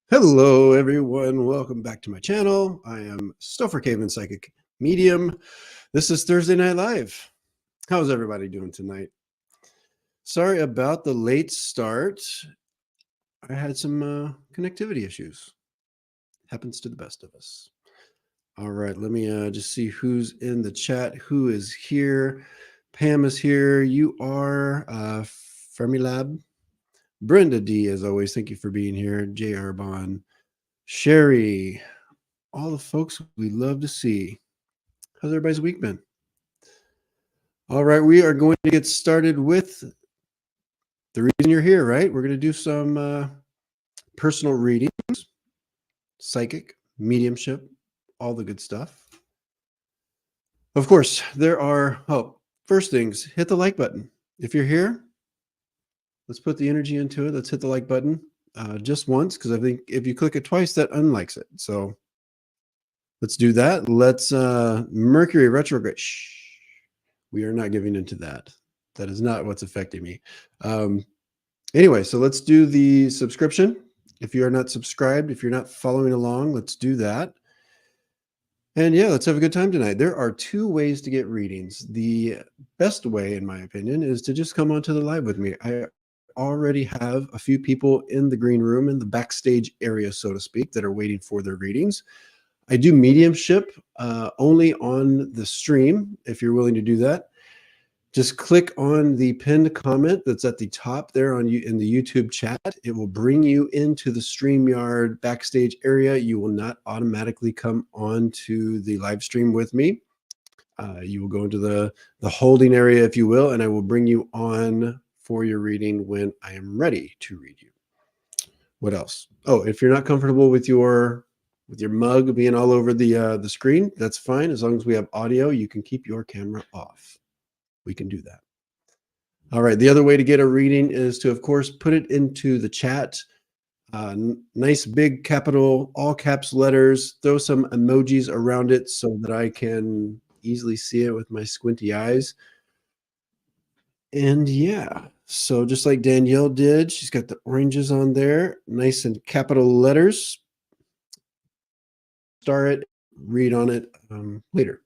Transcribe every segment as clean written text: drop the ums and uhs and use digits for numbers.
Hello, everyone. Welcome back to my channel. I am Stopher Cavins, Psychic Medium. This is Thursday Night Live. How's everybody doing tonight? Sorry about the late start. I had some connectivity issues. Happens to the best of us. All right, let me just see who's in the chat. Who is here? Pam is here. You are Fermilab. Brenda D, as always. Thank you for being here. J.R. Bond. Sherry. All the folks we love to see. How's everybody's week been? All right, we are going to get started with the reason you're here, right? We're going to do some personal readings, psychic, mediumship, all the good stuff. Of course, there are, first things, hit the like button. If you're here, let's put the energy into it. Let's hit the like button just once, because I think if you click it twice, that unlikes it. So let's do that. Let's Mercury retrograde. Shh. We are not giving into that. That is not what's affecting me. Anyway, so let's do the subscription. If you are not subscribed, if you're not following along, let's do that. And yeah, let's have a good time tonight. There are two ways to get readings. The best way, in my opinion, is to just come onto the live with me. I already have a few people in the green room, in the backstage area, so to speak, that are waiting for their readings. I do mediumship only on the stream. If you're willing to do that, just click on the pinned comment that's at the top there in the YouTube chat. It will bring you into the StreamYard backstage area. You will not automatically come on to the live stream with me. You will go into the holding area, if you will, and I will bring you on for your reading when I am ready to read you. What else? Oh, if you're not comfortable with your mug being all over the screen, that's fine. As long as we have audio, you can keep your camera off. We can do that. All right. The other way to get a reading is to, of course, put it into the chat. Nice big capital, all caps letters. Throw some emojis around it so that I can easily see it with my squinty eyes. And yeah, so just like Danielle did, she's got the oranges on there, nice and capital letters. Star it, read on it later.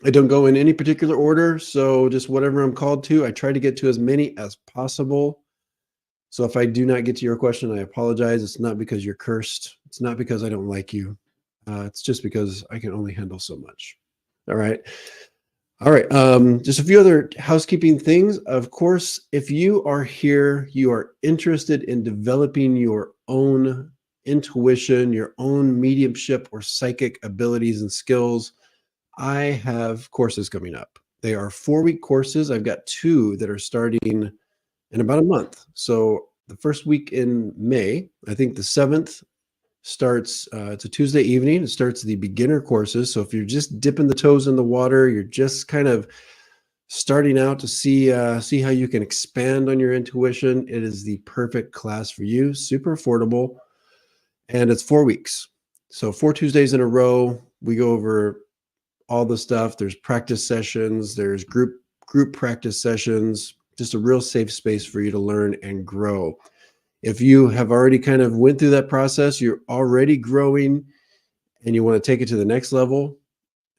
I don't go in any particular order, so just whatever I'm called to. I try to get to as many as possible. So if I do not get to your question, I apologize. It's not because you're cursed. It's not because I don't like you. It's just because I can only handle so much. All right. All right. Just a few other housekeeping things. Of course, if you are here, you are interested in developing your own intuition, your own mediumship or psychic abilities and skills, I have courses coming up. They are 4-week courses. I've got 2 that are starting in about a month. So the first week in May, I think the 7th starts, it's a Tuesday evening. It starts the beginner courses. So if you're just dipping the toes in the water, you're just kind of starting out to see how you can expand on your intuition, it is the perfect class for you. Super affordable. And it's 4 weeks. So 4 Tuesdays in a row, we go over all the stuff. There's practice sessions, there's group practice sessions, just a real safe space for you to learn and grow. If you have already kind of went through that process, you're already growing and you want to take it to the next level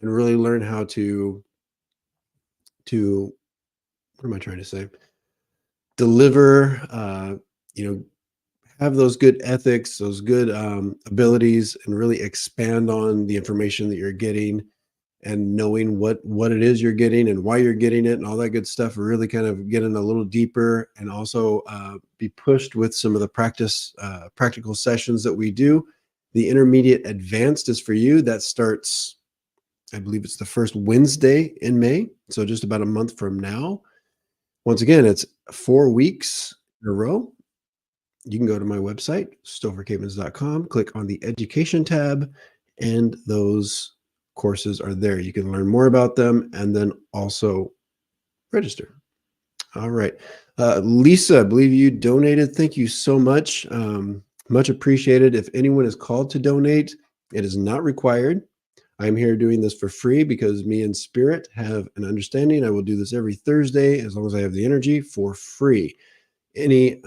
and really learn how to what am I trying to say? Deliver, have those good ethics, those good abilities, and really expand on the information that you're getting and knowing what it is you're getting and why you're getting it and all that good stuff. Really kind of getting a little deeper and also be pushed with some of the practical sessions that we do. The intermediate advanced is for you. That starts, I believe it's the first Wednesday in May. So just about a month from now. Once again, it's 4 weeks in a row. You can go to my website, stophercavins.com, click on the education tab, and those courses are there. You can learn more about them and then also register. All right. Lisa, I believe you donated. Thank you so much. Much appreciated. If anyone is called to donate, it is not required. I'm here doing this for free because me and Spirit have an understanding. I will do this every Thursday as long as I have the energy for free. Any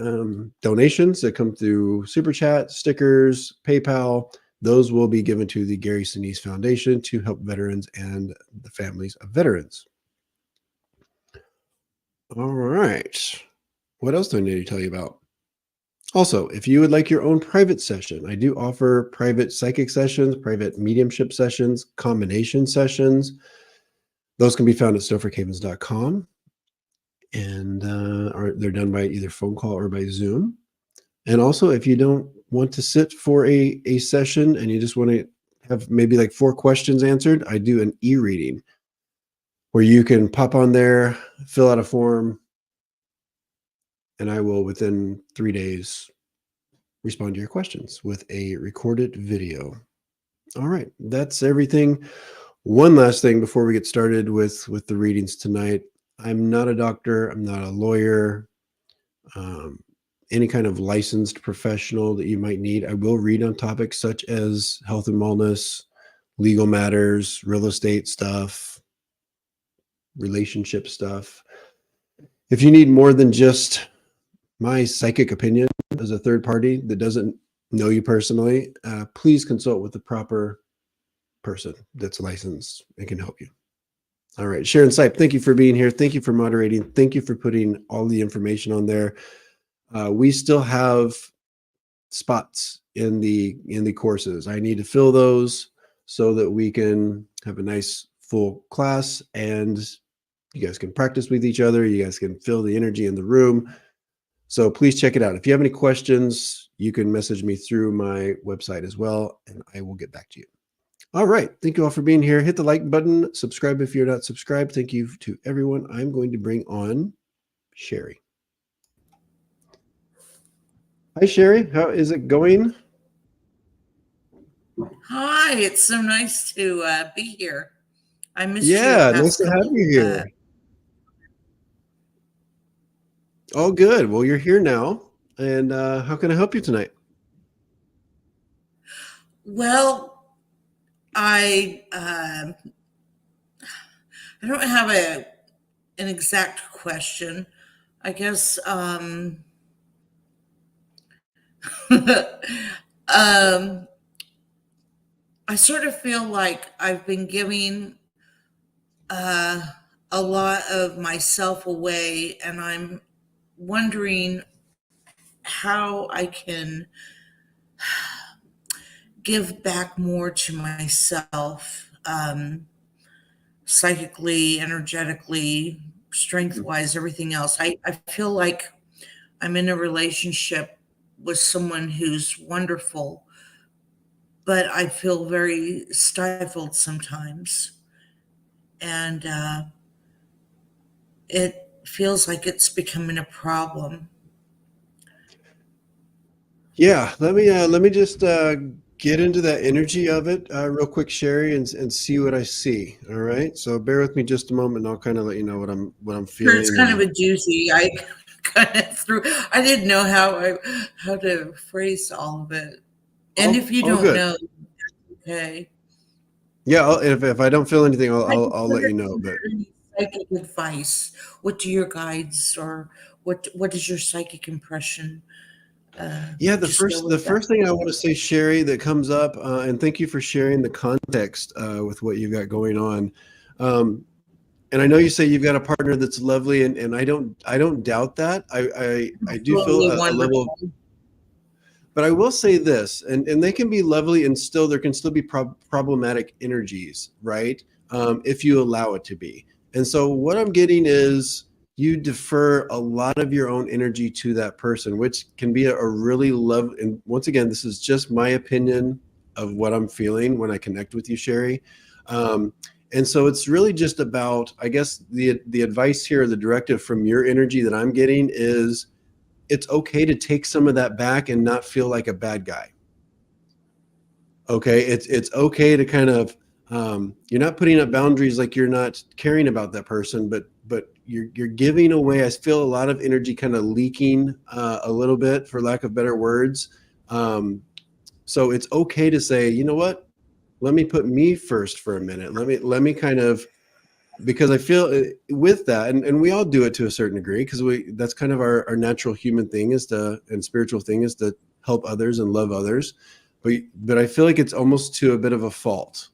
donations that come through Super Chat, stickers, PayPal, those will be given to the Gary Sinise Foundation to help veterans and the families of veterans. All right. What else do I need to tell you about? Also, if you would like your own private session, I do offer private psychic sessions, private mediumship sessions, combination sessions. Those can be found at stophercavins.com. And they're done by either phone call or by Zoom. And also, if you don't want to sit for a session and you just want to have maybe like 4 questions answered, I do an e-reading where you can pop on there, fill out a form, and I will, within 3 days, respond to your questions with a recorded video. All right, that's everything. One last thing before we get started with the readings tonight. I'm not a doctor. I'm not a lawyer. Any kind of licensed professional that you might need. I will read on topics such as health and wellness, legal matters, real estate stuff, relationship stuff. If you need more than just my psychic opinion as a third party that doesn't know you personally, please consult with the proper person that's licensed and can help you. All right, Sharon Sipe, thank you for being here. Thank you for moderating. Thank you for putting all the information on there. We still have spots in the courses. I need to fill those so that we can have a nice full class and you guys can practice with each other. You guys can feel the energy in the room. So please check it out. If you have any questions, you can message me through my website as well, and I will get back to you. All right. Thank you all for being here. Hit the like button. Subscribe if you're not subscribed. Thank you to everyone. I'm going to bring on Sherry. Hi, Sherry. How is it going? Hi. It's so nice to be here. I missed you Yeah, the nice past to have couple. you here. Oh, good. Well, you're here now. And how can I help you tonight? Well, I don't have an exact question. I guess um, I sort of feel like I've been giving uh, a lot of myself away, and I'm wondering how I can give back more to myself, psychically, energetically, strength wise, everything else. I feel like I'm in a relationship with someone who's wonderful, but I feel very stifled sometimes. And it feels like it's becoming a problem. Yeah, let me just get into that energy of it real quick, Sherry, and see what I see. All right. So bear with me just a moment, and I'll kind of let you know what I'm Sure, it's feeling. kind of And a doozy. I kind of threw. I didn't know how to phrase all of it. And if you all don't good. know, okay. Yeah, if I don't feel anything, I I'll let you know. But any psychic advice. What do your guides or what is your psychic impression? yeah, Just go the with that. first thing I want to say, Sherry, that comes up, and thank you for sharing the context with what you've got going on. Um, and I know you say you've got a partner that's lovely, and I don't doubt that. I do feel Absolutely a level of, wonderful. but I will say this, and they can be lovely, and still there can still be problematic energies, right? If you allow it to be. And so what I'm getting is you defer a lot of your own energy to that person, which can be a really love. And once again, this is just my opinion of what I'm feeling when I connect with you, Sherry. Um, and so it's really just about, I guess, the advice here, the directive from your energy that I'm getting is it's okay to take some of that back and not feel like a bad guy. Okay, it's okay to kind of you're not putting up boundaries like you're not caring about that person, but you're giving away. I feel a lot of energy kind of leaking a little bit, for lack of better words. Um, so it's okay to say, you know what? Let me put me first for a minute. Let me kind of because I feel with that, and we all do it to a certain degree, because that's kind of our natural human thing and spiritual thing is to help others and love others. But I feel like it's almost to a bit of a fault,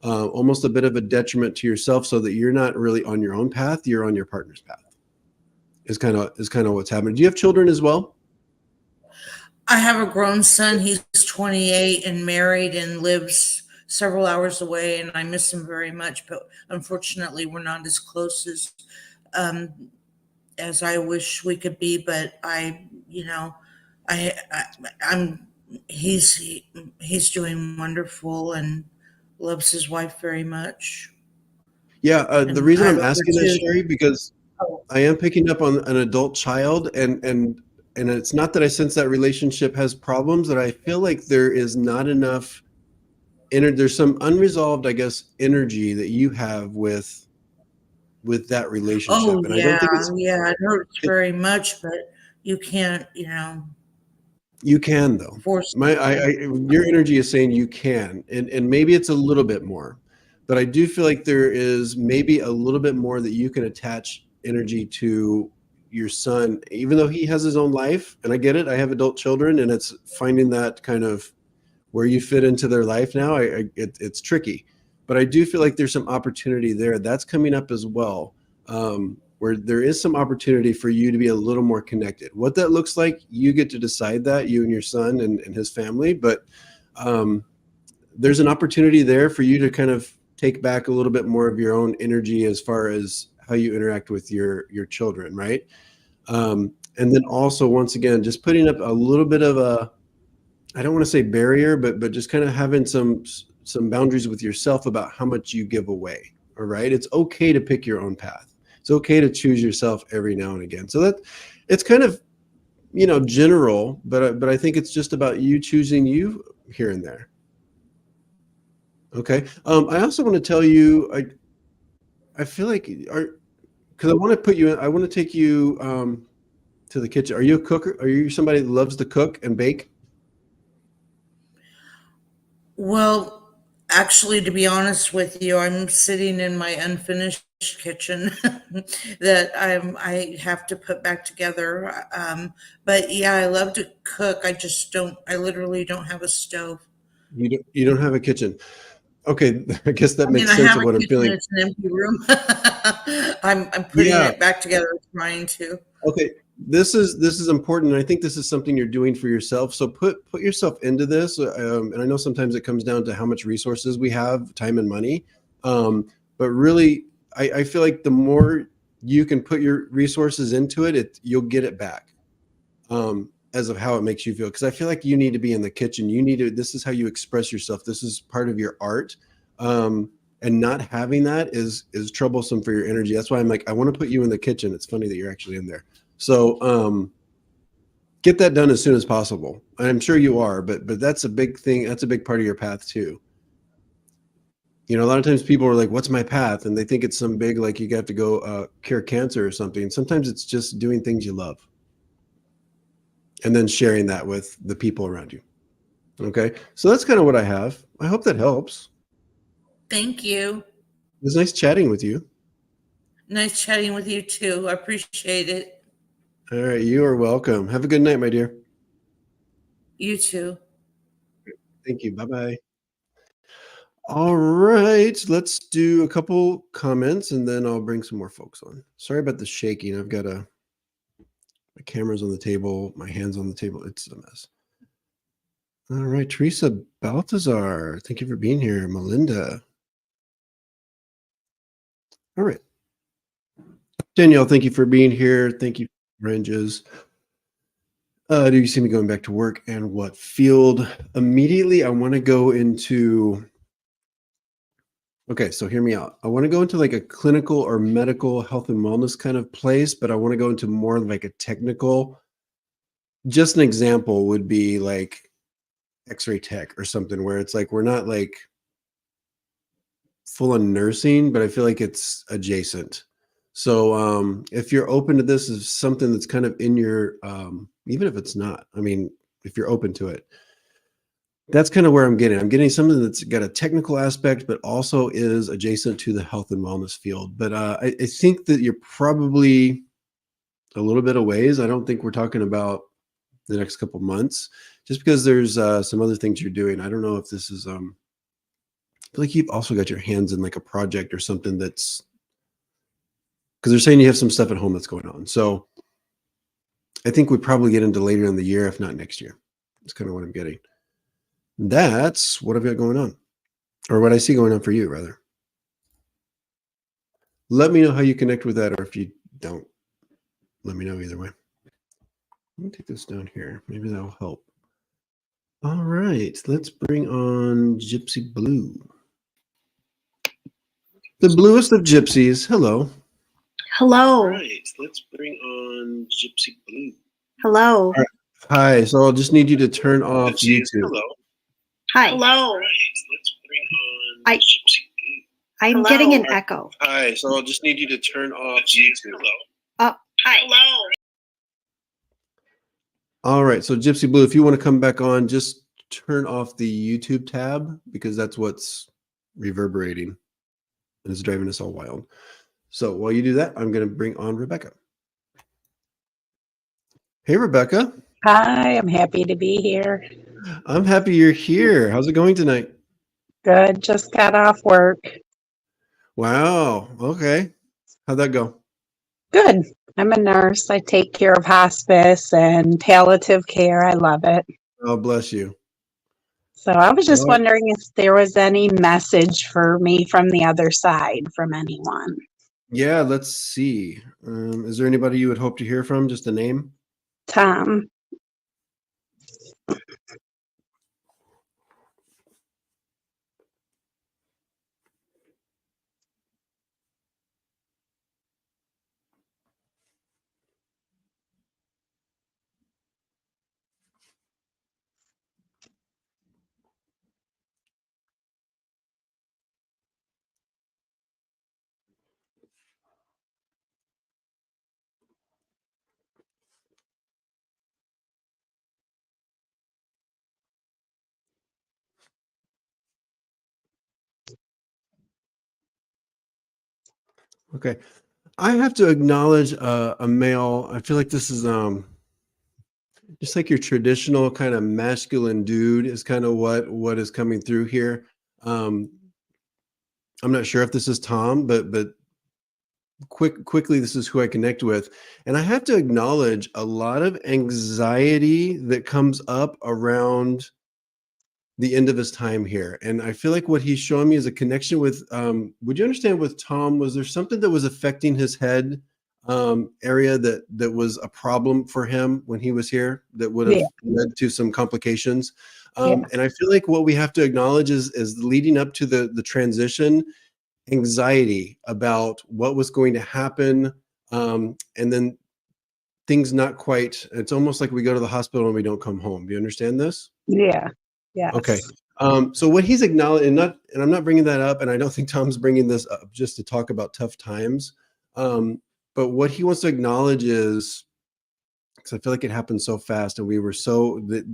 almost a bit of a detriment to yourself, so that you're not really on your own path, you're on your partner's path. Is kind of what's happening. Do you have children as well? I have a grown son. He's 28 and married and lives several hours away, and I miss him very much. But unfortunately, we're not as close um, as I wish we could be. But I I'm he's doing wonderful and loves his wife very much. Yeah, the And reason I I'm love her asking that, too. Sherry, because Oh, I am picking up on an adult child, and it's not that I sense that relationship has problems, that I feel like there is not enough there's some unresolved, I guess, energy that you have with that oh relationship. And I don't yeah, think it's yeah. It hurts it, very much, but you can't, you can though. force Your energy is saying you can, and maybe it's a little bit more, but I do feel like there is maybe a little bit more that you can attach energy to your son, even though he has his own life. And I get it. I have adult children, and it's finding that kind of where you fit into their life now. It's tricky, but I do feel like there's some opportunity there that's coming up as well, where there is some opportunity for you to be a little more connected. What that looks like, you get to decide that, you and your son and his family. But um, there's an opportunity there for you to kind of take back a little bit more of your own energy as far as how you interact with your children, right? And then also, once again, just putting up a little bit of a, I don't want to say barrier, but just kind of having some boundaries with yourself about how much you give away. All right, it's okay to pick your own path. It's okay to choose yourself every now and again. So that it's kind of, general, but I think it's just about you choosing you here and there. Okay. I also want to tell you, I feel like because I want to put you in. I want to take you to the kitchen. Are you a cooker? Are you somebody that loves to cook and bake? Well, actually, to be honest with you, I'm sitting in my unfinished kitchen that I have to put back together. But yeah, I love to cook. I just don't. I literally don't have a stove. You don't have a kitchen. Okay, I guess that I mean, makes I sense have of a what I'm kitchen. feeling. It's an empty room. I'm putting Yeah. it back together, trying to. Okay. This is important, and I think this is something you're doing for yourself. So put yourself into this. And I know sometimes it comes down to how much resources we have, time and money. But really, I feel like the more you can put your resources into it, you'll get it back. As of how it makes you feel, because I feel like you need to be in the kitchen. You need to. This is how you express yourself. This is part of your art. And not having that is troublesome for your energy. That's why I'm like, I want to put you in the kitchen. It's funny that you're actually in there. So get that done as soon as possible. I'm sure you are, but that's a big thing. That's a big part of your path too. A lot of times people are like, "What's my path?" And they think it's some big, like, you got to go cure cancer or something. Sometimes it's just doing things you love, and then sharing that with the people around you. Okay, so that's kind of what I have. I hope that helps. Thank you. It was nice chatting with you. Nice chatting with you too. I appreciate it. All right, you are welcome. Have a good night, my dear. You too. Thank you. Bye bye. All right, let's do a couple comments and then I'll bring some more folks on. Sorry about the shaking. I've got my camera's on the table, my hands on the table. It's a mess. All right, Teresa Baltazar, thank you for being here. Melinda. All right. Danielle, thank you for being here. Thank you, Ranges. Do you see me going back to work and what field? Immediately, I want to go into. Okay, so hear me out. I want to go into like a clinical or medical health and wellness kind of place, but I want to go into more like a technical. Just an example would be like X-ray tech or something where it's like we're not like full on nursing, but I feel like it's adjacent. So if you're open to this as something that's kind of in your, even if it's not, I mean, if you're open to it, That's kind of where I'm getting. I'm getting something that's got a technical aspect, but also is adjacent to the health and wellness field. But I think that you're probably a little bit of ways. I don't think we're talking about the next couple months, just because there's some other things you're doing. I don't know if this is I feel like you've also got your hands in like a project or something that's, because they're saying you have some stuff at home that's going on. So I think we probably get into later in the year, if not next year. That's kind of what I'm getting. That's what I've got going on, or what I see going on for you, rather. Let me know how you connect with that, or if you don't, let me know either way. Let me take this down here. Maybe that'll help. All right, let's bring on Gypsy Blue. The bluest of gypsies. Hello. Hello. All right, let's bring on Gypsy Blue. Hello. All right. Hi, so I'll just need you to turn off Gypsies, YouTube. hello. Hi. All right, let's bring on Gypsy Blue. I'm Hello. getting an echo. Hi, so I'll just need you to turn off Gypsies, YouTube. hello. Oh, Hi. Hello. All right, so Gypsy Blue, if you want to come back on, just turn off the YouTube tab, because that's what's reverberating and it's driving us all wild. So while you do that, I'm going to bring on Rebecca. Hey, Rebecca. Hi, I'm happy to be here. I'm happy you're here. How's it going tonight? Good, just got off work. Wow. Okay. How'd that go? Good. I'm a nurse. I take care of hospice and palliative care. I love it. Oh, bless you. So I was just All right. wondering if there was any message for me from the other side from anyone. Yeah, let's see. Is there anybody you would hope to hear from? Just a name? Tom. Okay. I have to acknowledge a male. I feel like this is just like your traditional kind of masculine dude is kind of what is coming through here. I'm not sure if this is Tom, but quickly, this is who I connect with. And I have to acknowledge a lot of anxiety that comes up around the end of his time here. And I feel like what he's showing me is a connection with, would you understand with Tom, was there something that was affecting his head area that was a problem for him when he was here that would have Yeah. led to some complications? Yeah. And I feel like what we have to acknowledge is leading up to the transition, anxiety about what was going to happen, and then things not quite, it's almost like we go to the hospital and we don't come home. Do you understand this? Yeah. Yes. Okay. So what he's acknowledging, and I'm not bringing that up, and I don't think Tom's bringing this up just to talk about tough times. But what he wants to acknowledge is, because I feel like it happened so fast, and we were so that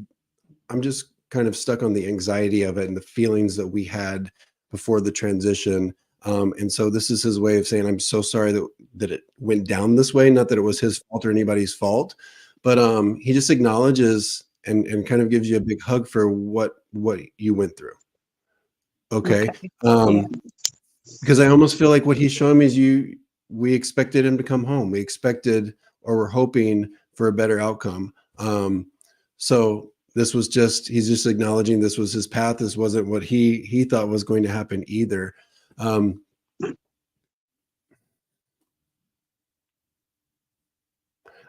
I'm just kind of stuck on the anxiety of it and the feelings that we had before the transition. And so this is his way of saying, I'm so sorry that it went down this way. Not that it was his fault or anybody's fault, but he just acknowledges and kind of gives you a big hug for what you went through. Okay. Yeah. Because I almost feel like what he's showing me is we expected him to come home. We expected, or we're hoping for a better outcome. So this was he's just acknowledging this was his path. This wasn't what he thought was going to happen either. I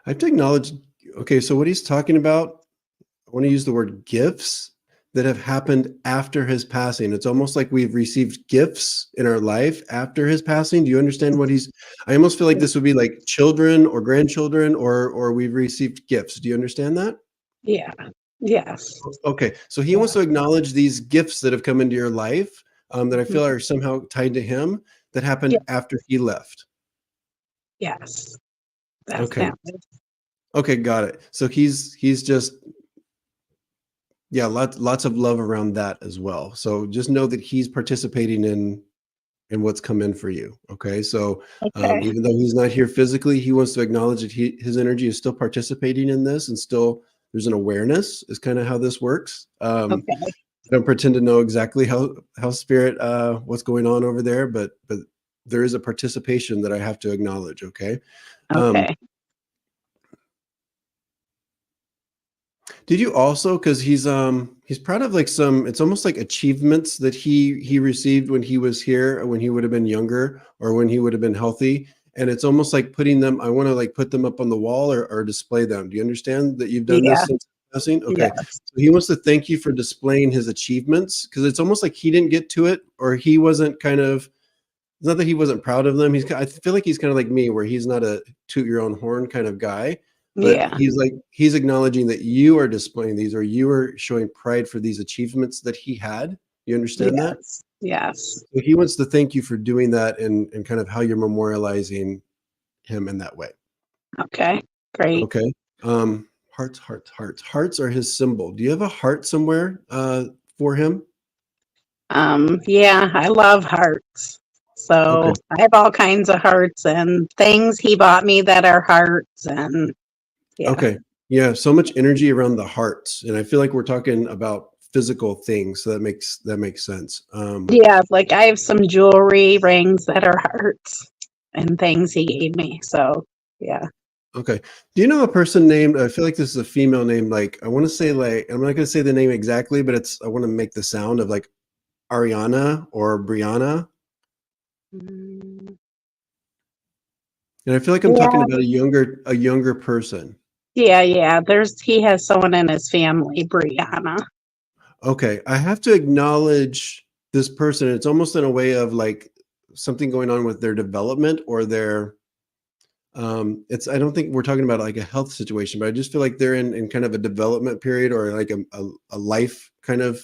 have to acknowledge, okay, so what he's talking about, I want to use the word gifts that have happened after his passing. It's almost like we've received gifts in our life after his passing. Do you understand what I almost feel like this would be like children or grandchildren, or we've received gifts. Do you understand that? Yeah. Yes. Okay. So he wants to acknowledge these gifts that have come into your life, that I feel are somehow tied to him, that happened after he left. Yes. Okay. Definitely. Okay. Got it. So he's just Yeah, lots of love around that as well. So just know that he's participating in what's come in for you. Okay, so Okay. even though he's not here physically, he wants to acknowledge that his energy is still participating in this, and still there's an awareness. Is kind of how this works. Okay. I don't pretend to know exactly how spirit what's going on over there, but there is a participation that I have to acknowledge. Okay. Um, Okay. Did you also, because he's proud of like some, it's almost like achievements that he received when he was here, when he would have been younger or when he would have been healthy, and it's almost like putting them, I want to like put them up on the wall or display them. Do you understand that you've done Yeah. this since passing? Okay, Yes. so he wants to thank you for displaying his achievements, because it's almost like he didn't get to it, or he wasn't kind of, it's not that he wasn't proud of them. I feel like he's kind of like me, where he's not a toot your own horn kind of guy, but Yeah. he's acknowledging that you are displaying these, or you are showing pride for these achievements that he had. You understand that? Yes. Yes. So he wants to thank you for doing that, and kind of how you're memorializing him in that way. Okay. Great. Okay. Hearts are his symbol. Do you have a heart somewhere for him? Yeah, I love hearts. So Okay. I have all kinds of hearts and things he bought me that are hearts, and yeah. Okay. Yeah, so much energy around the hearts, and I feel like we're talking about physical things, so that makes sense. Yeah, like I have some jewelry rings that are hearts and things he gave me. So yeah. Okay. Do you know a person named, I feel like this is a female name, like I want to say, like, I'm not going to say the name exactly, but I want to make the sound of like Ariana or Brianna, Mm, and I feel like I'm talking yeah, about a younger person. yeah. He has someone in his family, Brianna. Okay, I have to acknowledge this person. It's almost in a way of like something going on with their development or their it's, I don't think we're talking about like a health situation, but I just feel like they're in kind of a development period, or like a life kind of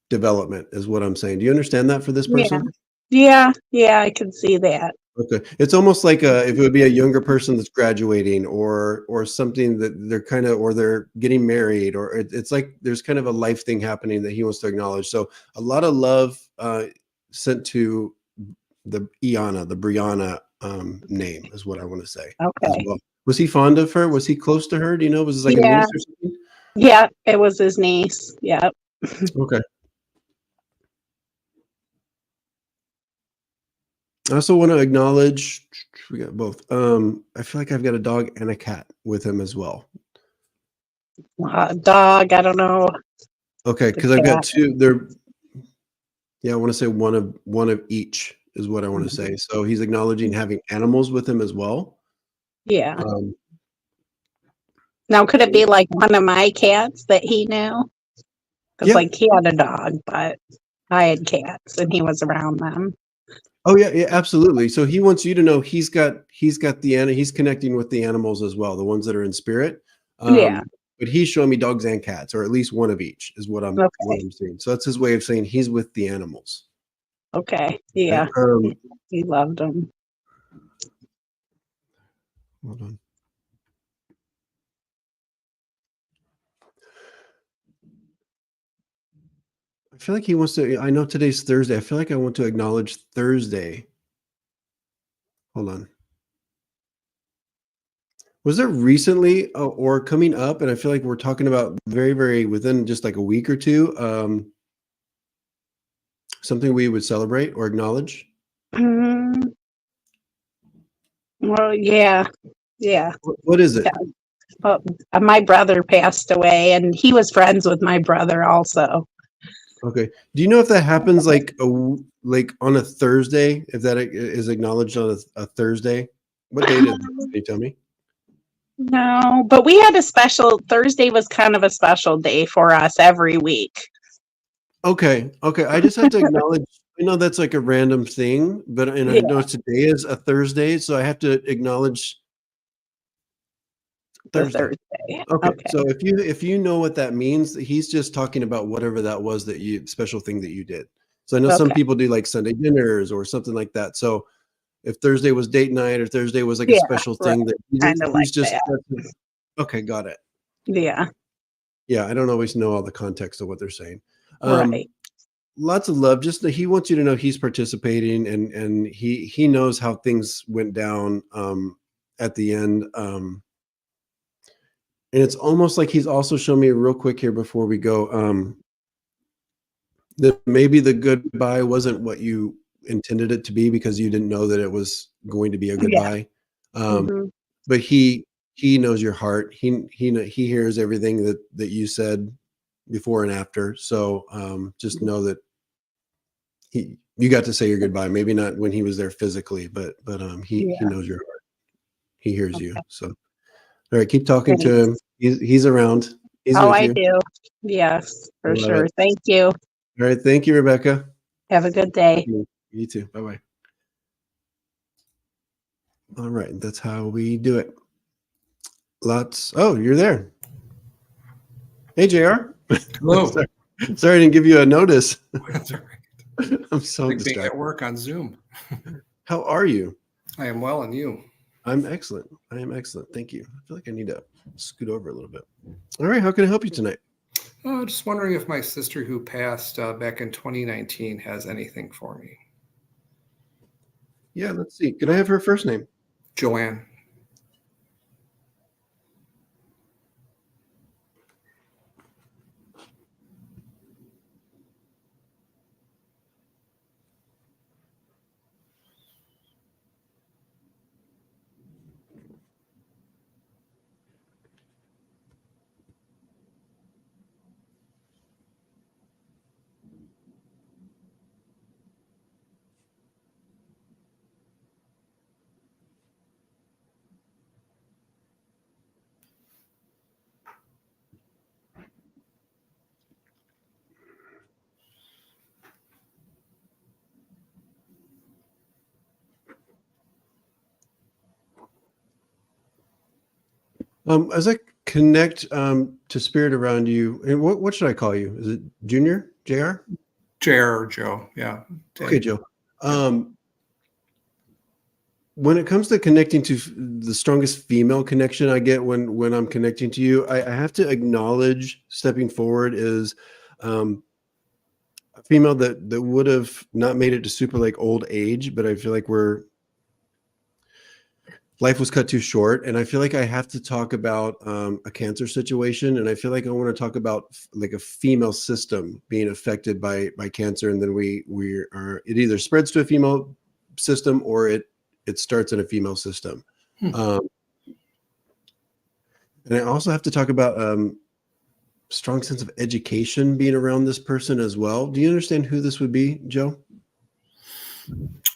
development is what I'm saying. Do you understand that for this Yeah. person? Yeah, I can see that. Okay, it's almost like if it would be a younger person that's graduating, or something that they're kind of, or they're getting married, or it's like there's kind of a life thing happening that he wants to acknowledge. So a lot of love sent to the Brianna name is what I want to say as Okay. well. Was he fond of her? Was he close to her? Do you know? Was this like a Yeah, niece or something? yeah, it was his niece. Yeah. Okay. I also want to acknowledge, we got both. I feel like I've got a dog and a cat with him as well. Dog, I don't know. Okay, The because I've got cat. two. Yeah, I want to say one of each is what I want to say. So he's acknowledging having animals with him as well. Yeah. Um, Now, could it be like one of my cats that he knew? Because yeah. like he had a dog, but I had cats and he was around them. Oh yeah, absolutely. So he wants you to know he's got he's connecting with the animals as well, the ones that are in spirit. Yeah. But he's showing me dogs and cats, or at least one of each, is what Okay. I'm seeing. So that's his way of saying he's with the animals. Okay. Okay? Yeah. He loved them. Hold on. I feel like he wants to. I know today's Thursday. I feel like I want to acknowledge Thursday. Hold on. Was there recently or coming up, and I feel like we're talking about very, very within just like a week or two, something we would celebrate or acknowledge? Mm, well, yeah. Yeah. What is it? Well, my brother passed away and he was friends with my brother also. Okay. Do you know if that happens like like on a Thursday? If that is acknowledged on a Thursday? What date is it? Can you tell me? No, but we had a special Thursday was kind of a special day for us every week. Okay. Okay. I just have to acknowledge. I know that's like a random thing, but and I Yeah, know today is a Thursday, so I have to acknowledge the Thursday. Thursday. Okay. Okay. So if you know what that means, he's just talking about whatever that was that you special thing that you did. So I know some Okay. people do like Sunday dinners or something like that. So if Thursday was date night or Thursday was like a Yeah, special right. thing that he did, Kind of like he's just that. okay, got it. Yeah. Yeah, I don't always know all the context of what they're saying. Right. Lots of love. Just that he wants you to know he's participating, and he knows how things went down at the end. And it's almost like he's also shown me real quick here before we go that maybe the goodbye wasn't what you intended it to be because you didn't know that it was going to be a Yeah. goodbye. Hmm. But he knows your heart. He hears everything that you said before and after. So just know that you got to say your goodbye. Maybe not when he was there physically, but he Yeah. knows your heart. He hears you. So all right, keep talking to him. Thanks. He's around. He's Oh, with I you. do. Yes, I for love sure. it. Thank you. All right, thank you, Rebecca. Have a good day. You too. Bye bye. All right, that's how we do it. Oh, you're there. Hey, JR. Hello. Sorry, I didn't give you a notice. That's all right. I'm so Like being distracted. at work on Zoom. How are you? I am well, and you? I'm excellent. I am excellent. Thank you. I feel like I need to scoot over a little bit. All right, how can I help you tonight? Just wondering if my sister who passed back in 2019 has anything for me. Yeah, let's see. Can I have her first name? Joanne. As I connect to spirit around you, and what should I call you? Is it Junior? JR? JR or Joe. Yeah. Okay, Joe. When it comes to connecting to the strongest female connection I get when I'm connecting to you, I have to acknowledge stepping forward is a female that would have not made it to super like old age, but I feel like life was cut too short, and I feel like I have to talk about a cancer situation, and I feel like I want to talk about like a female system being affected by cancer, and then it either spreads to a female system or it starts in a female system. And I also have to talk about strong sense of education being around this person as well. Do you understand who this would be, Joe?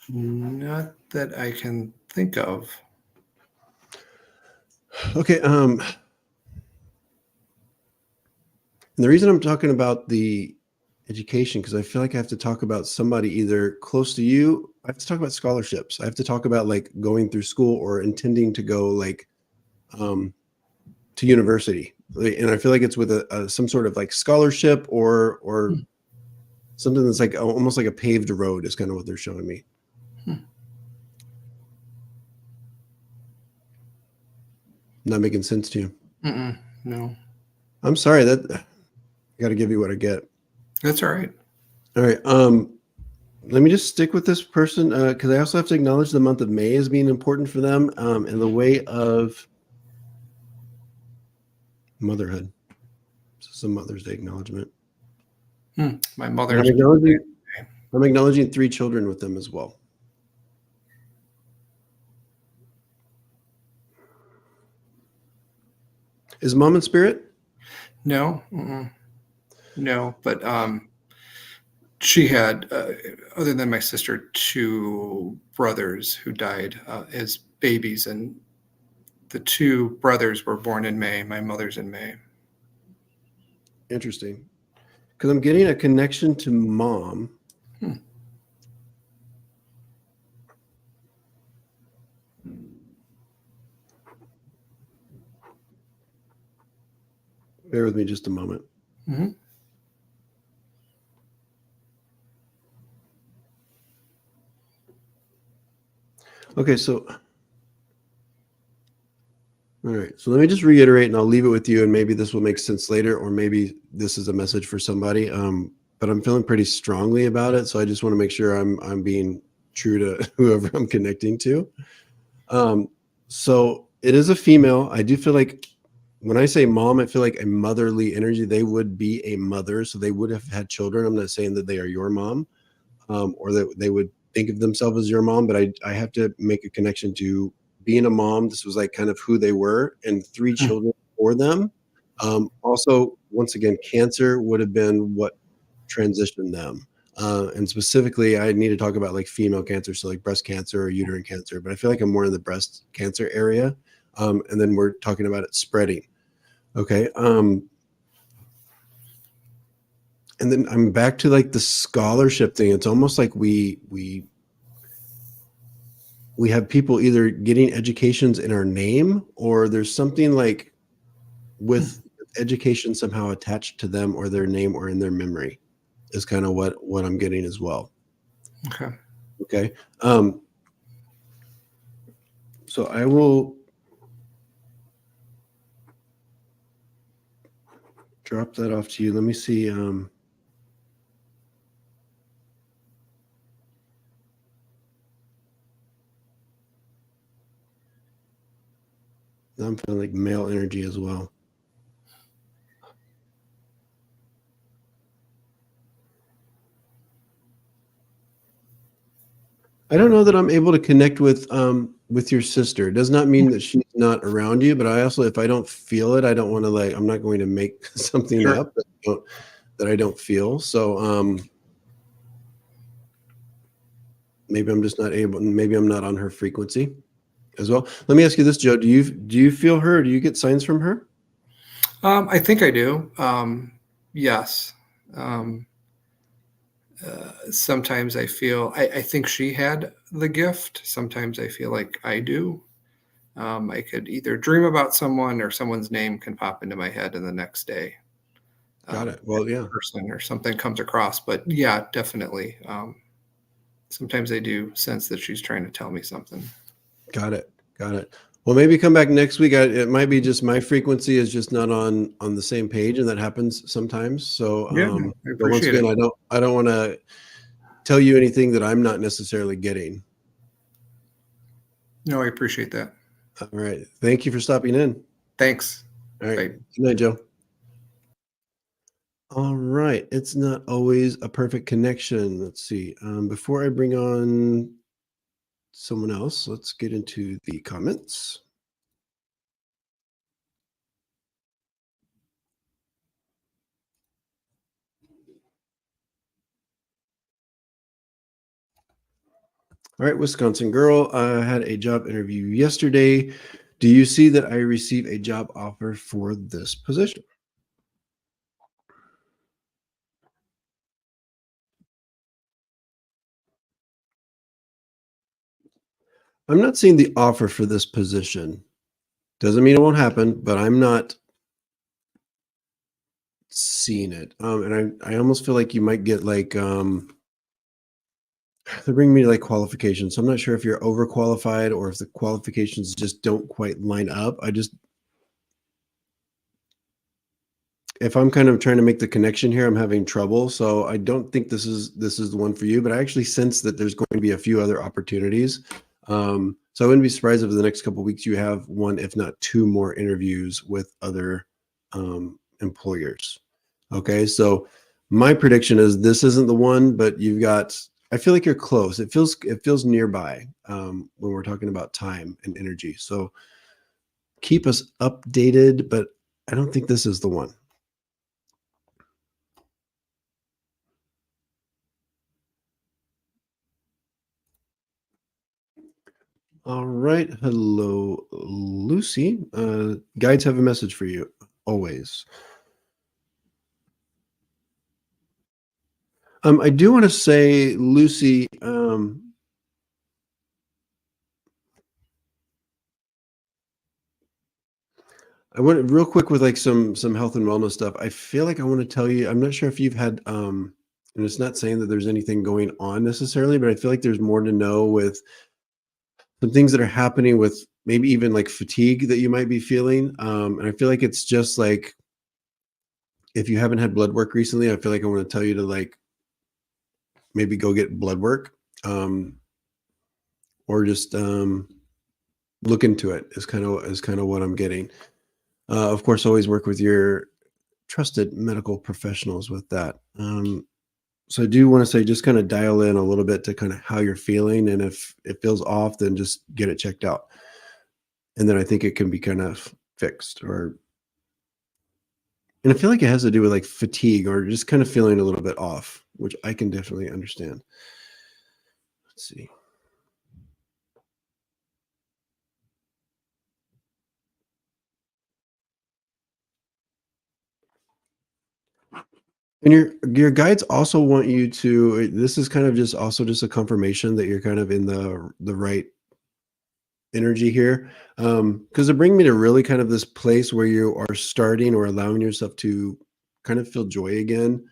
Not that I can think of. Okay. And the reason I'm talking about the education, because I feel like I have to talk about somebody either close to you. I have to talk about scholarships. I have to talk about like going through school or intending to go like to university. And I feel like it's with some sort of like scholarship or something that's like almost like a paved road is kind of what they're showing me. Not making sense to you? No. I'm sorry, that I got to give you what I get. That's all right. All right. Let me just stick with this person because I also have to acknowledge the month of May as being important for them in the way of motherhood. This is a Mother's Day acknowledgement. My And mother's. I'm acknowledging 3 children with them as well. Is mom in spirit? No. No, but she had, other than my sister, 2 brothers who died as babies, and the 2 brothers were born in May. My mother's in May. Interesting. Because I'm getting a connection to mom. Bear with me just a moment. Okay, so All right. So let me just reiterate, and I'll leave it with you, and maybe this will make sense later, or maybe this is a message for somebody. But I'm feeling pretty strongly about it, so I just want to make sure I'm being true to whoever I'm connecting to. So it is a female. I do feel like when I say mom, I feel like a motherly energy. They would be a mother, so they would have had children. I'm not saying that they are your mom, or that they would think of themselves as your mom, but I have to make a connection to being a mom. This was like kind of who they were, and 3 children for them. Also, once again, cancer would have been what transitioned them. And specifically, I need to talk about like female cancer, so like breast cancer or uterine cancer, but I feel like I'm more in the breast cancer area. And then we're talking about it spreading. Okay. And then I'm back to like the scholarship thing. It's almost like we have people either getting educations in our name, or there's something like with education somehow attached to them or their name or in their memory is kind of what I'm getting as well. Okay. Okay. So I will drop that off to you. Let me see. Now I'm feeling like male energy as well. I don't know that I'm able to connect with your sister. It does not mean that she's not around you, but I also, if I don't feel it, I don't want to like, I'm not going to make something Sure. up that I don't feel. So maybe I'm just not able, maybe I'm not on her frequency as well. Let me ask you this, Joe. Do you feel her? Or do you get signs from her? I think I do. Yes. Sometimes I feel, I think she had the gift. Sometimes I feel like I do. I could either dream about someone, or someone's name can pop into my head in the next day. Got it. Well, yeah. Person or something comes across, but yeah, definitely. Sometimes I do sense that she's trying to tell me something. Got it. Well, maybe come back next week. It might be just my frequency is just not on the same page, and that happens sometimes. So, Yeah, I but once appreciate again, it. I don't want to tell you anything that I'm not necessarily getting. No, I appreciate that. All right. Thank you for stopping in. Thanks. All right. Bye. Good night, Joe. All right. It's not always a perfect connection. Let's see. Before I bring on someone else, let's get into the comments. All right, Wisconsin girl. I had a job interview yesterday. Do you see that I received a job offer for this position? I'm not seeing the offer for this position. Doesn't mean it won't happen, but I'm not seeing it. And I almost feel like you might get like they're bringing me to like qualifications. So I'm not sure if you're overqualified or if the qualifications just don't quite line up. If I'm kind of trying to make the connection here, I'm having trouble. So I don't think this is the one for you, but I actually sense that there's going to be a few other opportunities. So I wouldn't be surprised if in the next couple of weeks you have one, if not 2 more interviews with other employers. Okay, so my prediction is this isn't the one, but you've got. I feel like you're close. It feels nearby when we're talking about time and energy. So keep us updated, but I don't think this is the one. All right. Hello, Lucy. Guides have a message for you, always. I do want to say, Lucy, I went real quick with like some health and wellness stuff. I feel like I want to tell you, I'm not sure if you've had, and it's not saying that there's anything going on necessarily, but I feel like there's more to know with some things that are happening with maybe even like fatigue that you might be feeling. And I feel like it's just like, if you haven't had blood work recently, I feel like I want to tell you to like maybe go get blood work, or just look into it. Is kind of what I'm getting. Of course, always work with your trusted medical professionals with that. So I do want to say, just kind of dial in a little bit to kind of how you're feeling, and if it feels off, then just get it checked out. And then I think it can be kind of fixed. And I feel like it has to do with like fatigue or just kind of feeling a little bit off, which I can definitely understand. Let's see. And your guides also want you to, this is kind of just also just a confirmation that you're kind of in the right energy here. Because it brings me to really kind of this place where you are starting or allowing yourself to kind of feel joy again.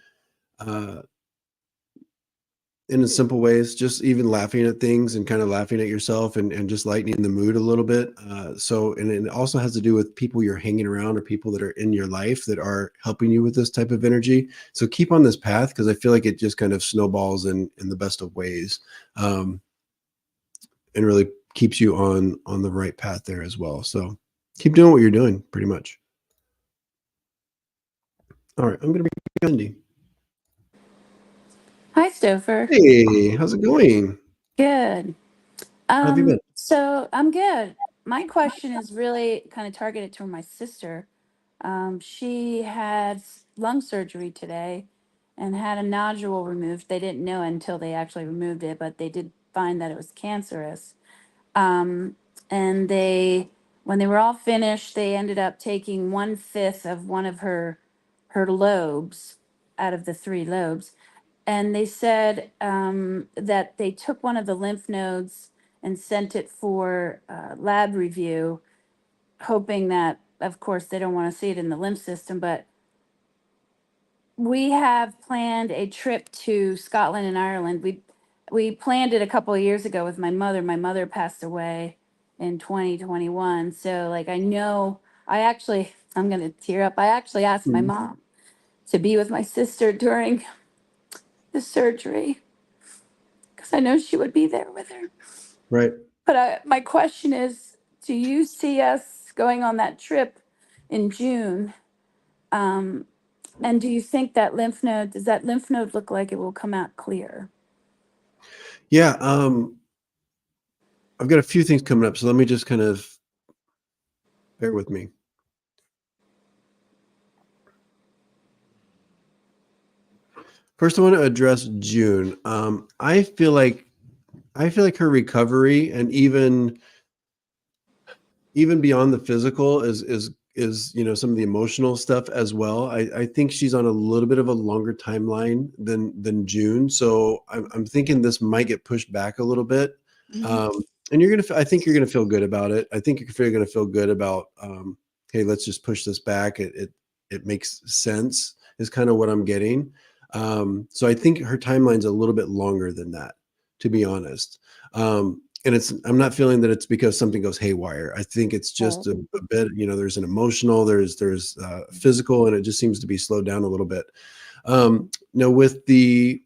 In simple ways, just even laughing at things and kind of laughing at yourself, and just lightening the mood a little bit. And it also has to do with people you're hanging around or people that are in your life that are helping you with this type of energy. So keep on this path, because I feel like it just kind of snowballs in the best of ways, and really keeps you on the right path there as well. So keep doing what you're doing, pretty much. All right, I'm going to bring Andy. Hi, Stopher. Hey, how's it going? Good. How have you been? So I'm good. My question is really kind of targeted toward my sister. She had lung surgery today and had a nodule removed. They didn't know until they actually removed it, but they did find that it was cancerous. Um, and when they were all finished, they ended up taking 1/5 of one of her lobes out of the three lobes. And they said that they took one of the lymph nodes and sent it for lab review, hoping that, of course, they don't want to see it in the lymph system. But we have planned a trip to Scotland and Ireland. We planned it a couple of years ago with my mother. My mother passed away in 2021. So, like, I know I'm going to tear up. I actually asked my mom to be with my sister during the surgery because I know she would be there with her. Right. But my question is, do you see us going on that trip in June? And do you think does that lymph node look like it will come out clear? Yeah. I've got a few things coming up, so let me just kind of bear with me. First, I want to address June. I feel like her recovery, and even beyond the physical, is some of the emotional stuff as well. I think she's on a little bit of a longer timeline than June, so I'm thinking this might get pushed back a little bit. And I think you're gonna feel good about it. I think you're gonna feel good about, hey, let's just push this back. It makes sense, is kind of what I'm getting. So I think her timeline's a little bit longer than that, to be honest. And I'm not feeling that it's because something goes haywire. I think it's just a bit, there's an emotional, there's physical, and it just seems to be slowed down a little bit. Now with the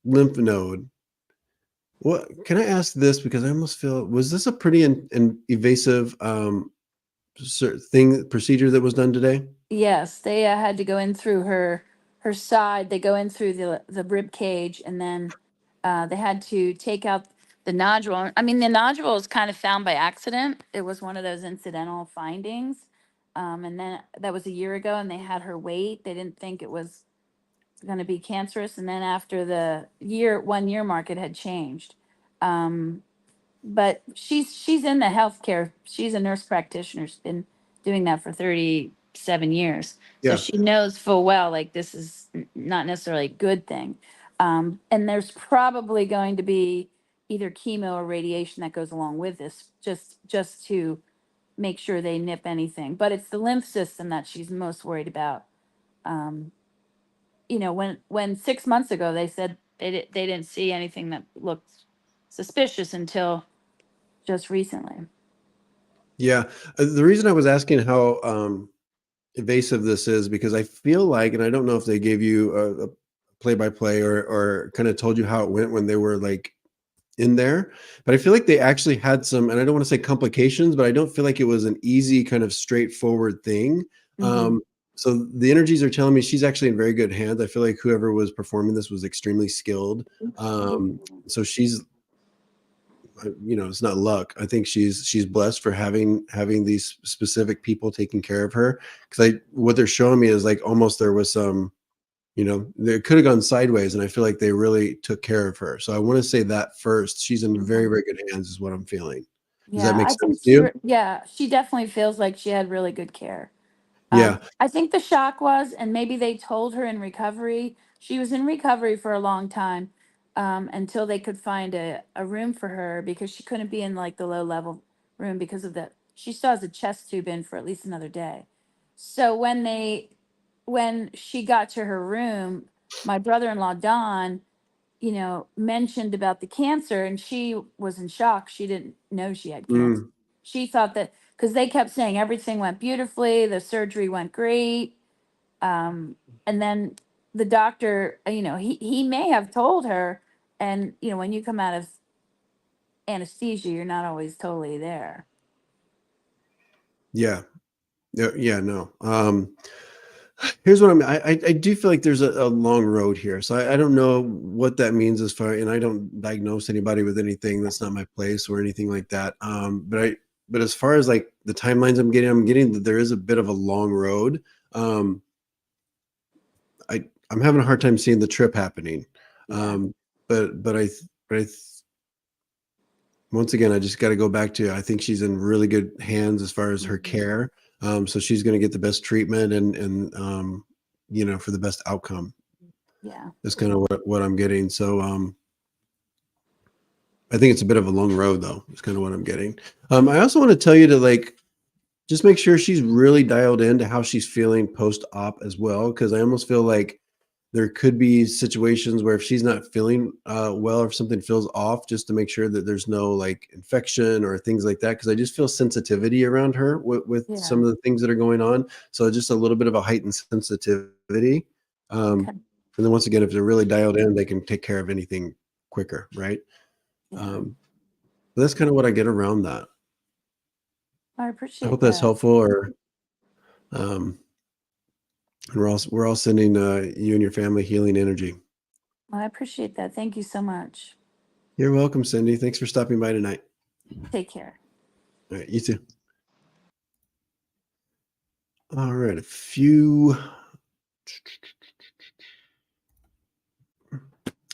lymph node, what can I ask this? Because I almost feel, was this a pretty invasive procedure that was done today? Yes, they had to go in through her side. They go in through the rib cage, and then they had to take out the nodule. I mean, the nodule was kind of found by accident. It was one of those incidental findings. And then that was a year ago, and they had her wait. They didn't think it was going to be cancerous. And then after the 1 year mark, it had changed. But she's in the healthcare. She's a nurse practitioner. She's been doing that for 37 years. So Yeah. she knows full well, like, this is not necessarily a good thing. And there's probably going to be either chemo or radiation that goes along with this, just to make sure they nip anything. But it's the lymph system that she's most worried about. When 6 months ago they said they didn't see anything that looked suspicious until just recently. Yeah. The reason I was asking how evasive this is because I feel like, and I don't know if they gave you a play-by-play or kind of told you how it went when they were like in there, but I feel like they actually had some, and I don't want to say complications, but I don't feel like it was an easy kind of straightforward thing. Mhm. So the energies are telling me she's actually in very good hands. I feel like whoever was performing this was extremely skilled. So she's, it's not luck. I think she's blessed for having these specific people taking care of her. Because what they're showing me is like almost there was some, they could have gone sideways, and I feel like they really took care of her. So I want to say that first. She's in very, very good hands, is what I'm feeling. Does that Yeah, make I think sense to you? yeah, she definitely feels like she had really good care. Yeah. I think the shock was, and maybe they told her in recovery, she was in recovery for a long time, until they could find a room for her because she couldn't be in like the low level room because of she still has a chest tube in for at least another day. So when she got to her room, my brother-in-law, Don, mentioned about the cancer, and she was in shock. She didn't know she had cancer. Mm, She thought that because they kept saying everything went beautifully, the surgery went great. And then the doctor, he may have told her, and when you come out of anesthesia, you're not always totally there. yeah. Yeah. Yeah. No. Here's what I do feel like there's a long road here. So I don't know what that means as far, and I don't diagnose anybody with anything. That's not my place or anything like that. But as far as like the timelines I'm getting that there is a bit of a long road. Um, I'm having a hard time seeing the trip happening. Yeah. But once again, I just got to go back to, I think she's in really good hands as far as her care. So she's going to get the best treatment and for the best outcome. Yeah. That's kind of what I'm getting. So I think it's a bit of a long road, though. It's kind of what I'm getting. I also want to tell you to just make sure she's really dialed into how she's feeling post-op as well, because I almost feel like there could be situations where if she's not feeling well, or if something feels off, just to make sure that there's no like infection or things like that. Because I just feel sensitivity around her with Yeah. some of the things that are going on. So just a little bit of a heightened sensitivity. Okay. And then once again, if they're really dialed in, they can take care of anything quicker, right? Yeah. But that's kind of what I get around that. I I appreciate hope that's that. helpful. Or and we're all sending you and your family healing energy. I appreciate that. Thank you so much. You're welcome, Cindy. Thanks for stopping by tonight. Take care. All right, you too. All right, a few.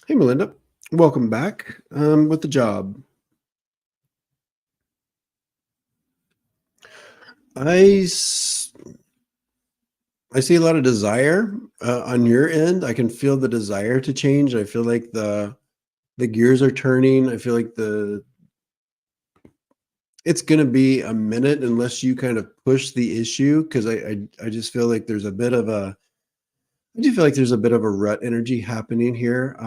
Hey, Melinda. Welcome back. With the job. I see a lot of desire on your end. I can feel the desire to change. I feel like the gears are turning. I feel like it's going to be a minute unless you kind of push the issue, because I just feel like there's a bit of a I do feel like there's a bit of a rut energy happening here.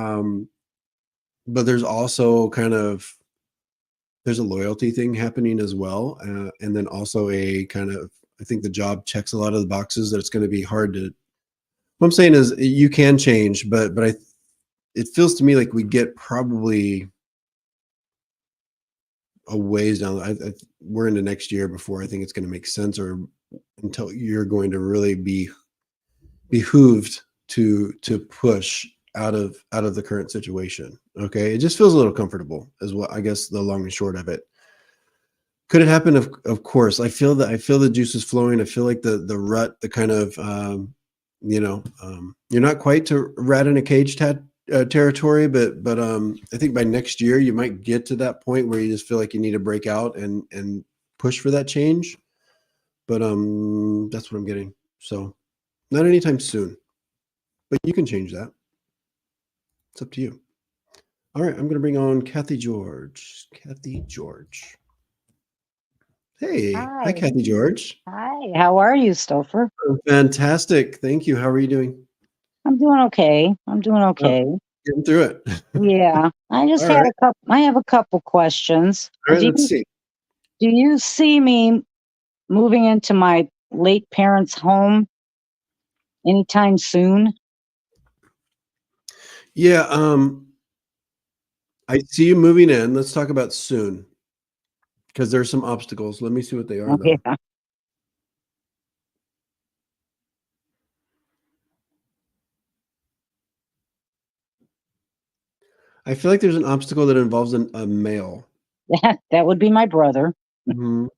But there's also there's a loyalty thing happening as well. And then also I think the job checks a lot of the boxes that it's going to be hard to, what I'm saying is you can change, but it feels to me like we get probably a ways down. We're into next year before I think it's going to make sense, or until you're going to really be behooved to push out of the current situation. Okay, it just feels a little comfortable, is what I guess the long and short of it. Could it happen? Of course. I feel the juices flowing. I feel like the rut, the kind of you're not quite to rat in a cage territory, but I think by next year you might get to that point where you just feel like you need to break out and push for that change. But that's what I'm getting. So not anytime soon, but you can change that. It's up to you. All right, I'm going to bring on Kathy George. Kathy George. Hey, hi, Hi. Kathy George. Hi. How are you, Stopher? Fantastic. Thank you. How are you doing? I'm doing okay. I'm doing Oh, okay. getting through it. Yeah. I just All had right. I have a couple questions. All right, let's see. Do you see me moving into my late parents' home anytime soon? Yeah, I see you moving in. Let's talk about soon because there's some obstacles. Let me see what they are, Oh, though. yeah. I feel like there's an obstacle that involves a male. That would be my brother. Mhm.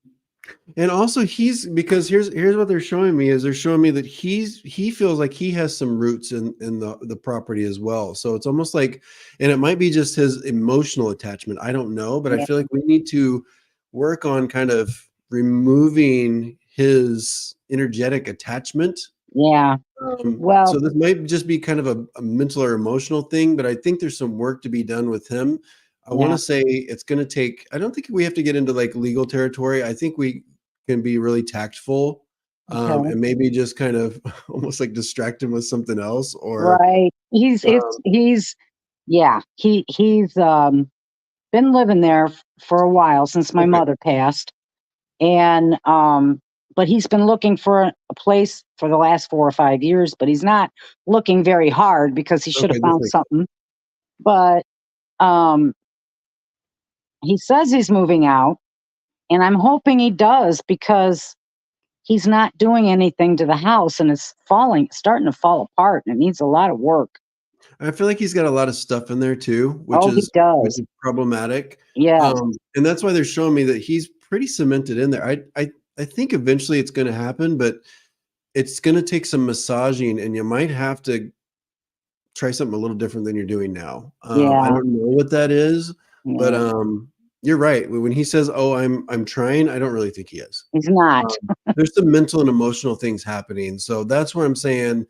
And also he's because here's what they're showing me is they're showing me that he feels like he has some roots in the property as well. So it's almost like, and it might be just his emotional attachment. I don't know, but I Yeah. feel like we need to work on kind of removing his energetic attachment. Yeah. So Well, this might just be kind of a mental or emotional thing, but I think there's some work to be done with him. I want yeah. to say it's going to take, I don't think we have to get into like legal territory. I think we can be really tactful, Okay. and maybe just kind of almost like distract him with something else or, Right. um, Yeah, he's been living there for a while since my okay, mother passed. And but he's been looking for a place for the last 4 or 5 years, but he's not looking very hard because he should have okay, this found makes sense. something. But um he says he's moving out, and I'm hoping he does because he's not doing anything to the house and it's starting to fall apart and it needs a lot of work. I feel like he's got a lot of stuff in there too, Oh, he which does. is problematic. Yes. And that's why they're showing me that he's pretty cemented in there. I think eventually it's going to happen, but it's going to take some massaging, and you might have to try something a little different than you're doing now. I Yeah. don't know what that is, but Yeah. you're right. When he says, "Oh, I'm trying," I don't really think he is. He's not. There's some mental and emotional things happening, so that's where I'm saying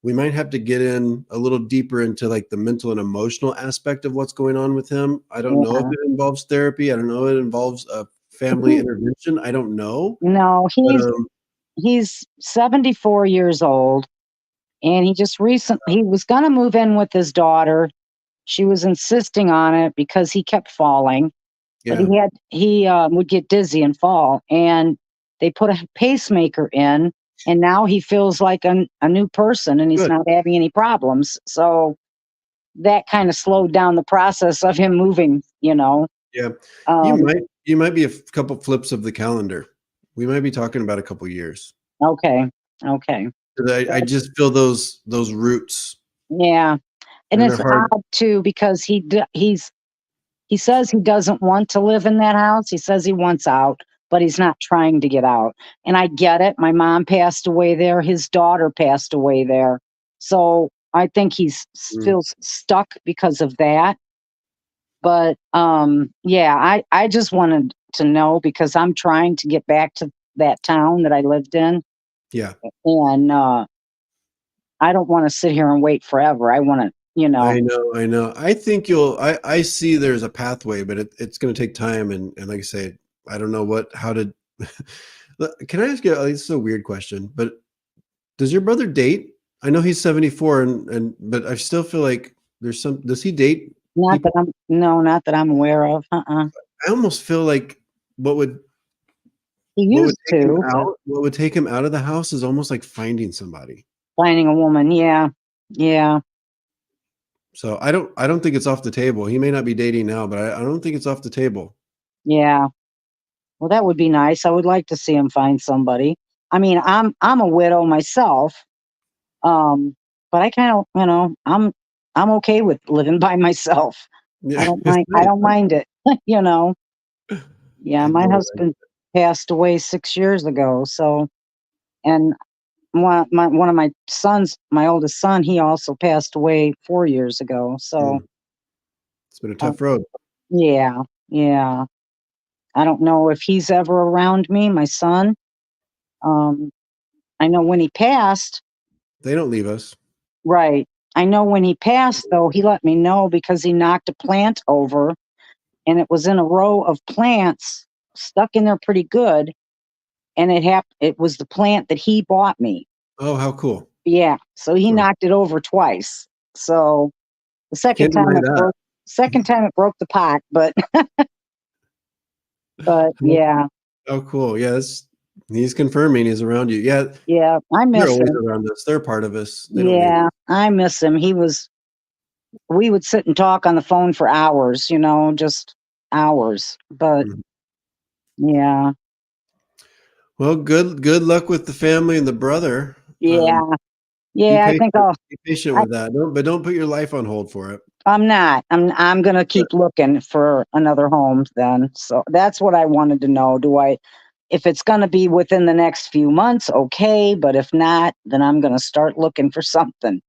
we might have to get in a little deeper into like the mental and emotional aspect of what's going on with him. I don't know if Yeah. it involves therapy. I don't know if it involves a family He, intervention. I don't know, no, but he's 74 years old, and he was going to move in with his daughter. She was insisting on it because he kept falling, but yeah, he would get dizzy and fall, and they put a pacemaker in, and now he feels like a new person, and he's good. not having any problems. So that kind of slowed down the process of him moving. Yeah. Um, You might be a couple flips of the calendar. We might be talking about a couple years. okay. Okay. 'Cause I just feel those roots, Yeah. And and they're it's hard. odd too because he says he doesn't want to live in that house. He says he wants out, but he's not trying to get out. And I get it. My mom passed away there. His daughter passed away there. So I think he's Mm, feels stuck because of that. But yeah, I just wanted to know because I'm trying to get back to that town that I lived in, yeah, and I don't want to sit here and wait forever. I want to. I know. I think I see there's a pathway, but it's gonna take time, and like I say, I don't know how to can I ask you, this is a weird question, but does your brother date? I know he's 74 and but I still feel like does he date Not that people? I'm no, not that I'm aware of. I almost feel like what would He what would used take him to, but out what would take him out of the house is almost like finding somebody. finding a woman, yeah, yeah, So I don't think it's off the table. He may not be dating now, but I don't think it's off the table. yeah. Well, that would be nice. I would like to see him find somebody. I mean, I'm a widow myself, um, but I kind of, I'm okay with living by myself. I Yeah, don't it's mind. I nice. don't mind it. you know. Yeah, I my get it. husband passed away 6 years ago. So, and one of my sons, my oldest son, he also passed away 4 years ago. So, Mm, it's been a uh, tough road. yeah, yeah. I don't know if he's ever around me, my son. Um, I know when he passed, They don't leave us. right. I know when he passed, though, he let me know because he knocked a plant over and it was in a row of plants stuck in there pretty good. And it was the plant that he bought me. Oh, how cool. Yeah. So he Huh. knocked it over twice. So the second Can't time deny it that. broke, second time it broke the pot, but How yeah. Oh, cool. Yeah, he's confirming he's around you. Yeah, Yeah, I they're miss always him. around us. They're a part of us. They don't need. Yeah, I miss him. We would sit and talk on the phone for hours, just hours. But Mhm. yeah, Well, good luck with the family and the brother. yeah, Be yeah. I patient. think I'll. Be patient I, with that. Don't put your life on hold for it. I'm not. I'm gonna keep looking for another home then. So that's what I wanted to know. If it's gonna be within the next few months, okay. But if not, then I'm gonna start looking for something.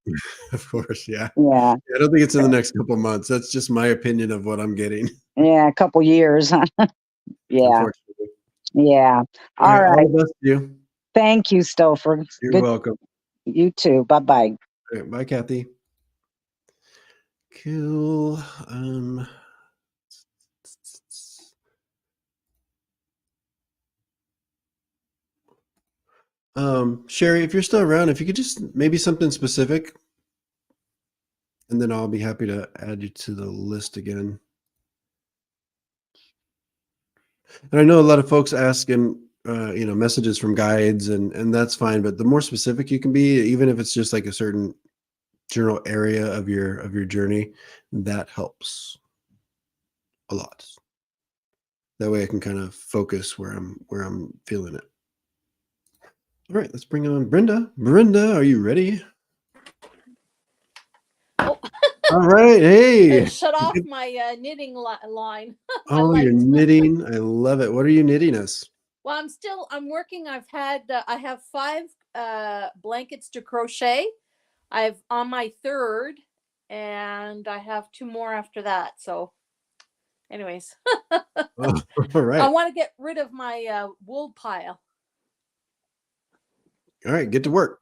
Of course, yeah. Yeah, I don't think it's in the next couple months. That's just my opinion of what I'm getting. yeah, a couple years. Yeah, Unfortunately. yeah. All All right. All right. the best to you. Thank you, Stopher. You're Good. welcome. You too. Bye bye. All right, bye, Kathy. Cool. Sherry, if you're still around, if you could just maybe something specific, and then I'll be happy to add you to the list again. And I know a lot of folks ask him, messages from guides, and that's fine. But the more specific you can be, even if it's just like a certain general area of your journey, that helps a lot. That way, I can kind of focus where I'm feeling it. All right, let's bring on Brenda. Brenda, are you ready? Oh. All right, hey. Shut off my knitting line. My Oh, you're light. knitting. I love it. What are you knitting us? Well, I'm working. I have 5 blankets to crochet. I've on my 3rd, and I have 2 more after that. So, anyways, Oh, all I right. want to get rid of my wool pile. All right, get to work.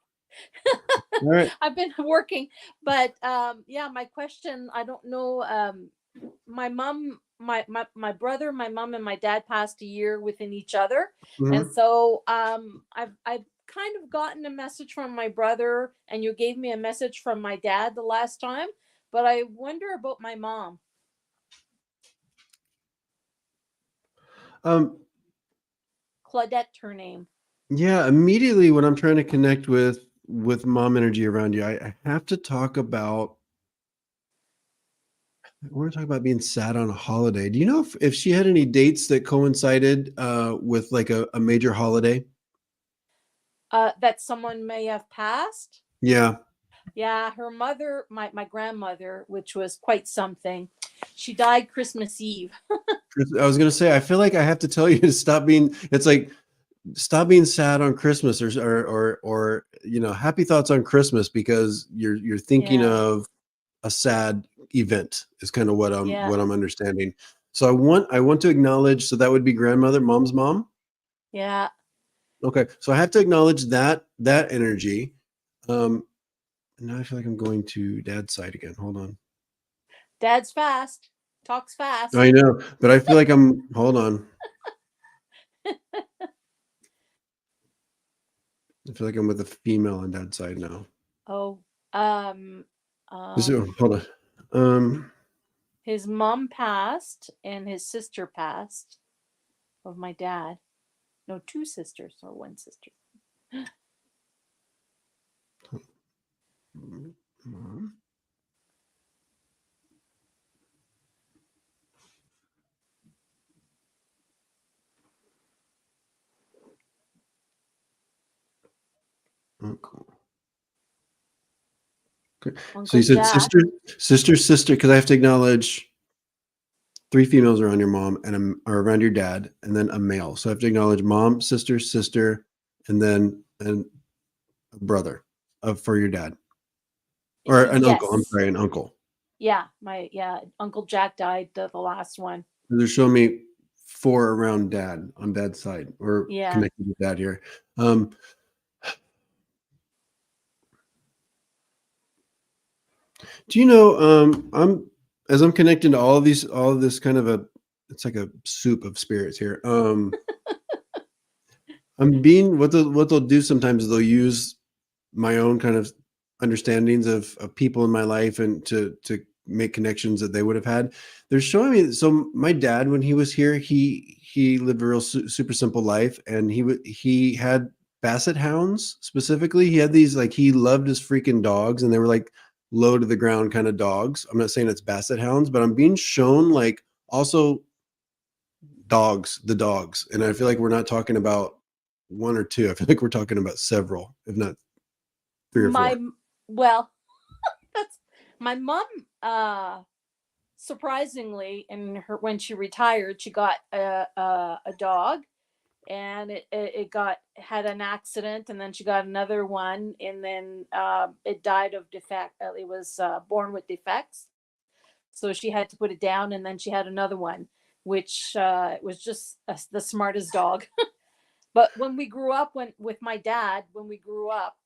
All right. I've been working, but yeah, my question, I don't know. My mom, my brother, my mom, and my dad passed a year within each other, and Mhm. so I've kind of gotten a message from my brother, and you gave me a message from my dad the last time, but I wonder about my mom. Um, Claudette, her name. yeah, immediately when I'm trying to connect with mom energy around you, I have to talk about I want to talk about being sad on a holiday. Do you know if she had any dates that coincided with like a major holiday? That someone may have passed. Yeah. Yeah, her mother, my grandmother, which was quite something. She died Christmas Eve. I was gonna say, I feel like I have to tell you to stop being. It's like stop being sad on Christmas, or happy thoughts on Christmas because you're thinking Yeah, of a sad event. Is kind of yeah, what I'm understanding. So I want to acknowledge. So that would be grandmother, mom's mom. yeah. Okay, so I have to acknowledge that energy. And now I feel like I'm going to dad's side again. Hold on. Dad's fast, talks fast. I know, but I feel like hold on. I feel like I'm with a female on dad's side now. Oh, Hold on. his mom passed and his sister passed of my dad. No, 2 sisters or 1 sister. Oh, cool. Okay. So Uncle you said Jack. sister, because I have to acknowledge 3 females around your mom or around your dad, and then a male. So I have to acknowledge mom, sister, and then a brother for your dad. Or an uncle. I'm Yes. sorry, an uncle. Yeah, Uncle Jack died the last one. They're showing me 4 around dad on dad's side or Yeah. connected with dad here. Do you know, I'm connecting to all of this kind of it's like a soup of spirits here. I'm being what they'll do sometimes is they'll use my own kind of understandings of people in my life and to make connections that they would have had. They're showing me. So my dad, when he was here, he lived a real super simple life, and he had basset hounds specifically. He had these, like, he loved his freaking dogs, and they were like low to the ground kind of dogs. I'm not saying it's basset hounds, but I'm being shown like also the dogs. And I feel like we're not talking about one or two. I feel like we're talking about several, if not three or four. Well, that's my mom. Surprisingly, when she retired, she got a dog, and it had an accident, and then she got another one, and then it died of defect. It was born with defects, so she had to put it down, and then she had another one, which was just the smartest dog. But when we grew up, with my dad,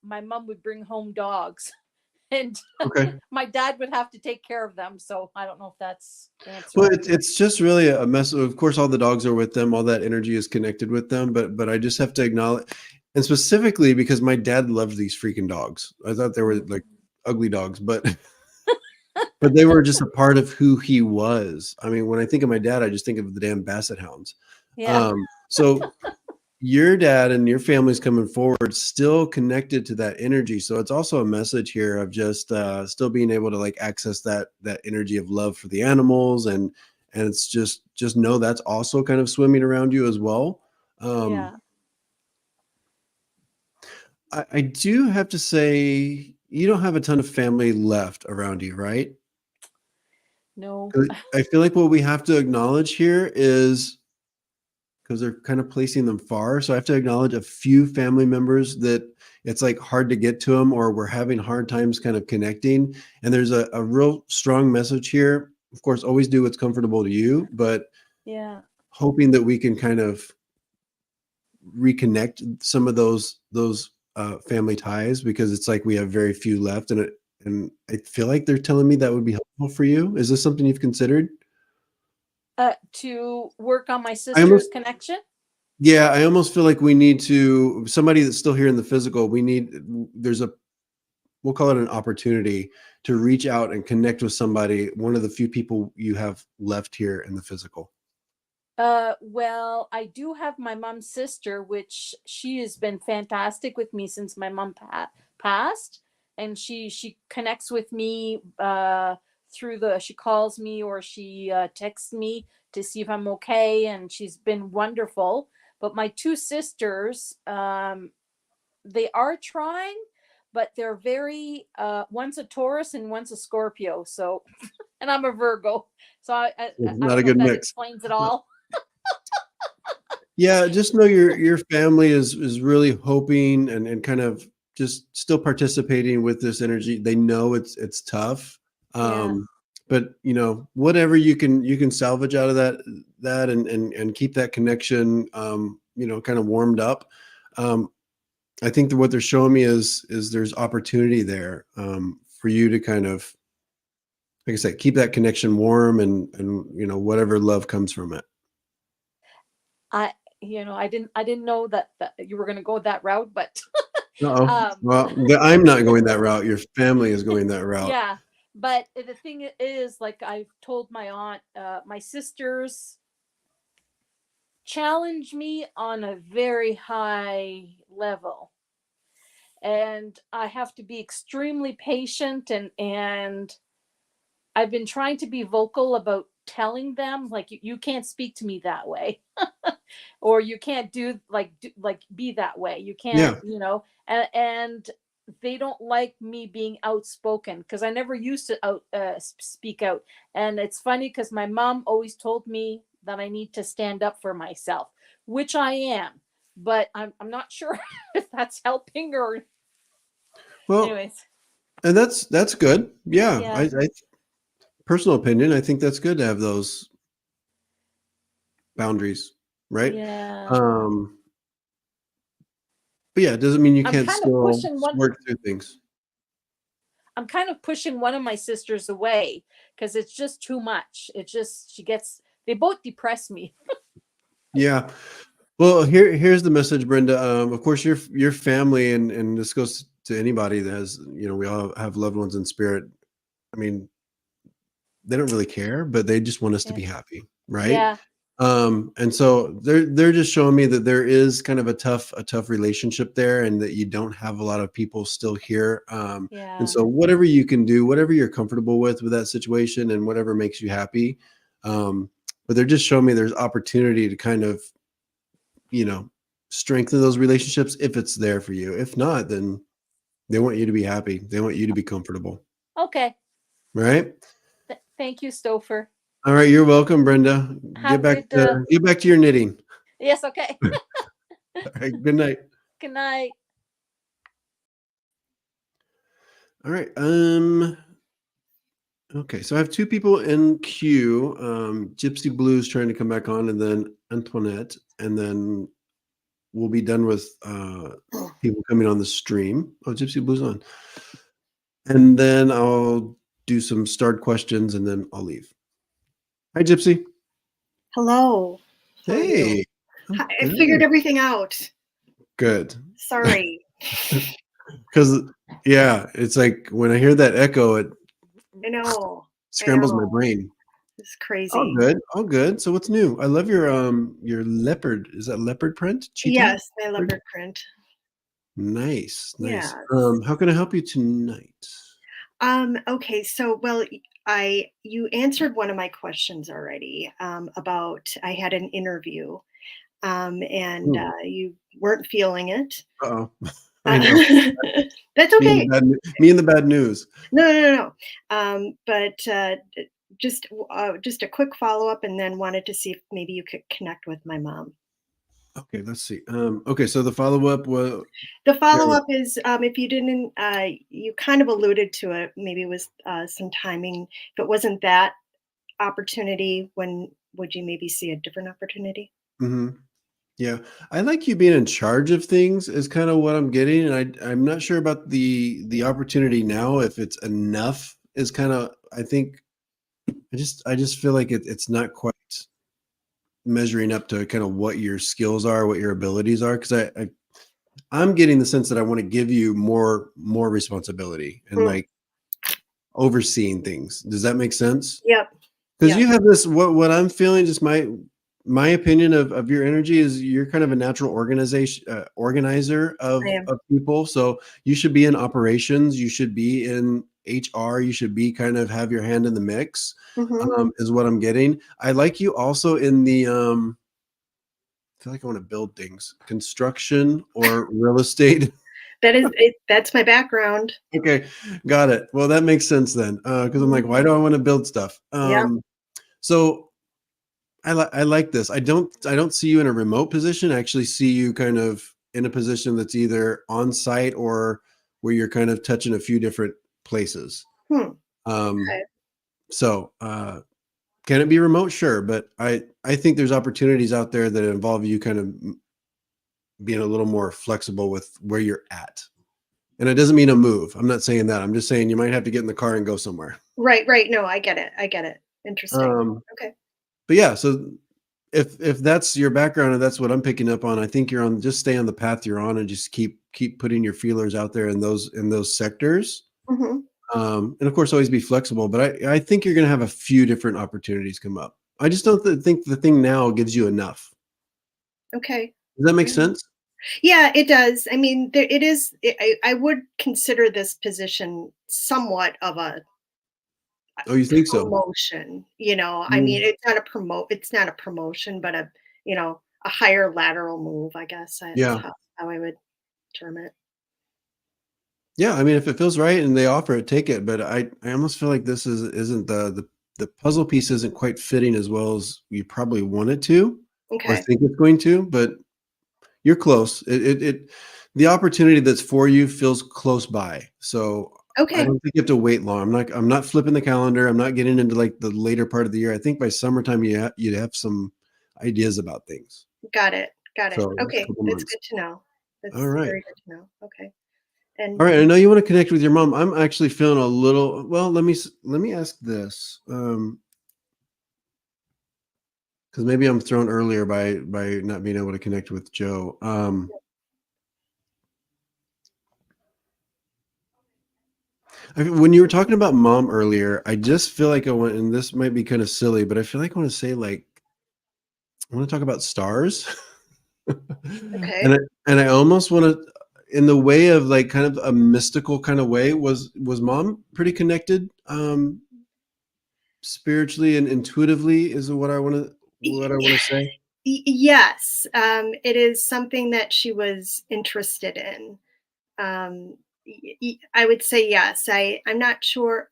my mom would bring home dogs, and Okay. my dad would have to take care of them. So I don't know if that's Well, answering. it's just really a mess. Of course, all the dogs are with them. All that energy is connected with them. But I just have to acknowledge, and specifically because my dad loved these freaking dogs. I thought they were like ugly dogs, but but they were just a part of who he was. I mean, when I think of my dad, I just think of the damn basset hounds. Yeah. So your dad and your family's coming forward still connected to that energy. So it's also a message here of just still being able to like access that energy of love for the animals, and it's just know that's also kind of swimming around you as well. Yeah. I do have to say, you don't have a ton of family left around you, right? No. I feel like what we have to acknowledge here is, because they're kind of placing them far. So I have to acknowledge a few family members that it's like hard to get to them, or we're having hard times kind of connecting. And there's a real strong message here. Of course, always do what's comfortable to you, but Yeah. hoping that we can kind of reconnect some of those family ties, because it's like we have very few left. And I feel like they're telling me that would be helpful for you. Is this something you've considered? To work on my I sister's almost, connection. yeah, I almost feel like we need to, somebody that's still here in the physical, we'll call it an opportunity to reach out and connect with somebody, one of the few people you have left here in the physical. Well, I do have my mom's sister, which she has been fantastic with me since my mom passed, and she connects with me she calls me, or she texts me to see if I'm okay, and she's been wonderful. But my two sisters, they are trying, but they're very one's a Taurus and one's a Scorpio. So, and I'm a Virgo, so I Not don't a know if good that mix. explains it all. Yeah, just know your family is really hoping and kind of just still participating with this energy. They know it's tough. Yeah. But whatever you can salvage out of that and keep that connection kind of warmed up. I think that what they're showing me is there's opportunity there for you to kind of, like I said, keep that connection warm, and whatever love comes from it. I didn't know that you were going to go that route, but Well, I'm not going that route. Your family is going that route. yeah. But the thing is, like I've told my aunt, my sisters challenge me on a very high level, and I have to be extremely patient, and I've been trying to be vocal about telling them, like, you can't speak to me that way, or you can't be that way. You can't, Yeah. and they don't like me being outspoken, because I never used to speak out. And it's funny because my mom always told me that I need to stand up for myself, which I am, but I'm not sure if that's helping or. Well, Anyways. and that's good. Yeah. Yeah. I personal opinion, I think that's good to have those boundaries, right? Yeah. But yeah, it doesn't mean you I'm can't kind of still pushing work through things. I'm kind of pushing one of my sisters away because it's just too much. They both depress me. Yeah. Well, here's the message, Brenda. Of course, your family, and this goes to anybody that has, we all have loved ones in spirit. I mean, they don't really care, but they just want us to be happy, right? Yeah. And so they're just showing me that there is kind of a tough relationship there, and that you don't have a lot of people still here. Yeah. And so whatever you can do, whatever you're comfortable with that situation, and whatever makes you happy. But they're just showing me there's opportunity to kind of, strengthen those relationships if it's there for you. If not, then they want you to be happy. They want you to be comfortable. Okay. Right? Thank you, Stopher. All right, you're welcome, Brenda. Have Get back to your knitting. Yes, okay. All right, good night. Good night. All right. Okay, so I have two people in queue. Gypsy Blue's trying to come back on, and then Antoinette, and then we'll be done with people coming on the stream. Oh, Gypsy Blue's on. And then I'll do some start questions, and then I'll leave. Hi, Gypsy. Hello. How are you? Hey. I figured everything out. Good. Sorry. Because, yeah, it's like when I hear that echo, it I know. scrambles my brain. It's crazy. All good. All good. So what's new? I love your leopard. Is that leopard print? Cheetah? Yes, my leopard print. Nice. Nice. Yes. How can I help you tonight? Okay, so you answered one of my questions already about I had an interview and you weren't feeling it. Uh-oh. I know. That's okay. Me and the bad news. No. But just a quick follow-up, and then wanted to see if maybe you could connect with my mom. Okay, let's see. Okay, so the follow-up was... The follow-up is, if you didn't, you kind of alluded to it, maybe it was some timing. If it wasn't that opportunity, when would you maybe see a different opportunity? Mm-hmm. Yeah, I like you being in charge of things is kind of what I'm getting, and I'm not sure about the opportunity now. If it's enough is kind of, I think, I just feel like it's not quite measuring up to kind of what your skills are, what your abilities are, because I'm getting the sense that I want to give you more responsibility and like overseeing things. Does that make sense? Yep. Because you have this, what I'm feeling, just my opinion of your energy is you're kind of a natural organizer of people. So you should be in operations. You should be in HR. You should be kind of have your hand in the mix, is what I'm getting. I like you also in the, I feel like I want to build things, construction or real estate. That's my background. Okay. Got it. Well, that makes sense then. Cause I'm like, why do I want to build stuff? So I like this. I don't see you in a remote position. I actually see you kind of in a position that's either on site or where you're kind of touching a few different places. Okay. So can it be remote? Sure. But I think there's opportunities out there that involve you kind of being a little more flexible with where you're at. And it doesn't mean a move. I'm not saying that. I'm just saying you might have to get in the car and go somewhere. Right. No, I get it. Interesting. Okay. But yeah, so if that's your background and that's what I'm picking up on, I think just stay on the path you're on and just keep putting your feelers out there in those sectors. And of course, always be flexible. But I think you're going to have a few different opportunities come up. I just don't think the thing now gives you enough. Okay. Does that make sense? Yeah, it does. I mean, it is. I would consider this position somewhat of a you think so? Promotion. I mean, it's not a promotion, but a higher lateral move, I guess. That's how I would term it. Yeah, I mean, if it feels right and they offer it, take it. But I almost feel like this isn't the puzzle piece isn't quite fitting as well as you probably want it to, or think it's going to. But you're close. The opportunity that's for you feels close by. So I don't think you have to wait long. I'm not flipping the calendar. I'm not getting into like the later part of the year. I think by summertime you'd have some ideas about things. Got it. So Okay, that's good to know. That's all right. Very good to know. Okay. And all right, I know you want to connect with your mom. I'm actually feeling a little. Well, let me ask this, because maybe I'm thrown earlier by not being able to connect with Joe. When you were talking about mom earlier, I just feel like I want, and this might be kind of silly, but I feel like I want to say like I want to talk about stars. Okay. And I almost want to, in the way of like kind of a mystical kind of way, was mom pretty connected spiritually and intuitively is what I want to say. Yes, it is something that she was interested in. I would say yes. I'm not sure.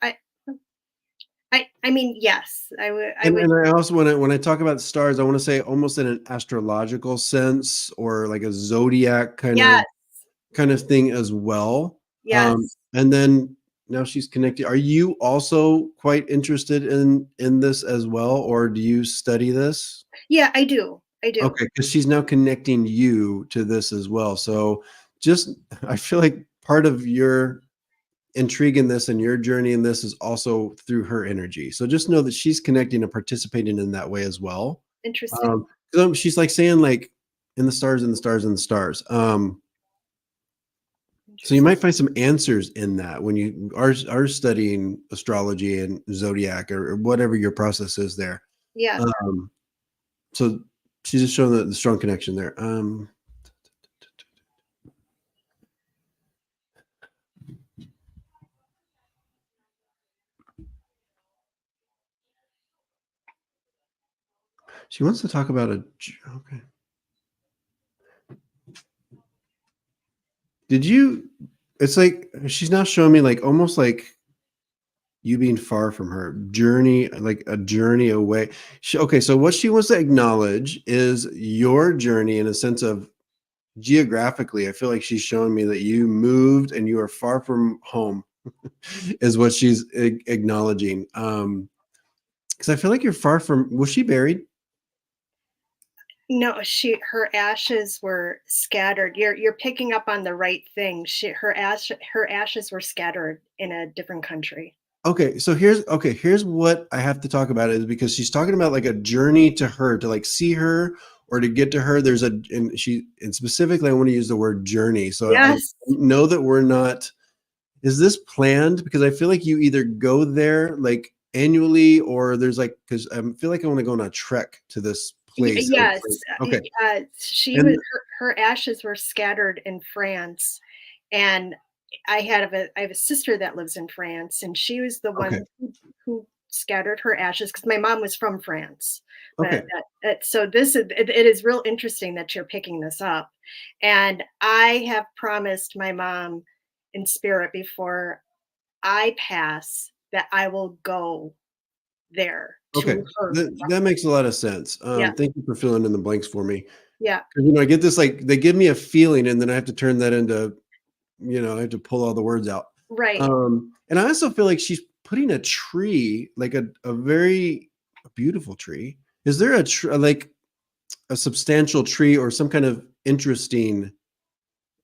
I mean, yes, I would. And I also want to, when I talk about stars, I want to say almost in an astrological sense or like a zodiac Yes, kind of thing as well. yes. And then now she's connected. Are you also quite interested in this as well, or do you study this? Yeah, I do. I do. Okay, because she's now connecting you to this as well. So just I feel like part of your intrigue in this and your journey in this is also through her energy. So just know that she's connecting and participating in that way as well. Interesting. She's like saying like in the stars and the stars and the stars. So you might find some answers in that when you are studying astrology and zodiac or whatever your process is there. Yeah. So she's just showing the strong connection there. She wants to talk about okay. Did you? It's like she's now showing me like almost like you being far from her journey, like a journey away. Okay, so what she wants to acknowledge is your journey in a sense of geographically. I feel like she's showing me that you moved and you are far from home, is what she's acknowledging. Because I feel like you're far from. Was she buried? No, her ashes were scattered. You're picking up on the right thing. Her ashes were scattered in a different country. Okay, so here's what I have to talk about is because she's talking about like a journey to her to like see her or to get to her. There's and specifically I want to use the word journey. So I Yes. know that we're not. Is this planned? Because I feel like you either go there like annually or there's like because I feel like I want to go on a trek to this place. Yes. Okay. She And was her ashes were scattered in France, and I have a sister that lives in France, and she was the one okay. who scattered her ashes because my mom was from France. Okay. So it is real interesting that you're picking this up, and I have promised my mom in spirit before I pass that I will go there Okay. to her. That makes a lot of sense. Yeah, Thank you for filling in the blanks for me. yeah, 'Cause, I get this like they give me a feeling and then I have to turn that into, I have to pull all the words out. right. And I also feel like she's putting a tree, like a very beautiful tree. Is there like a substantial tree or some kind of interesting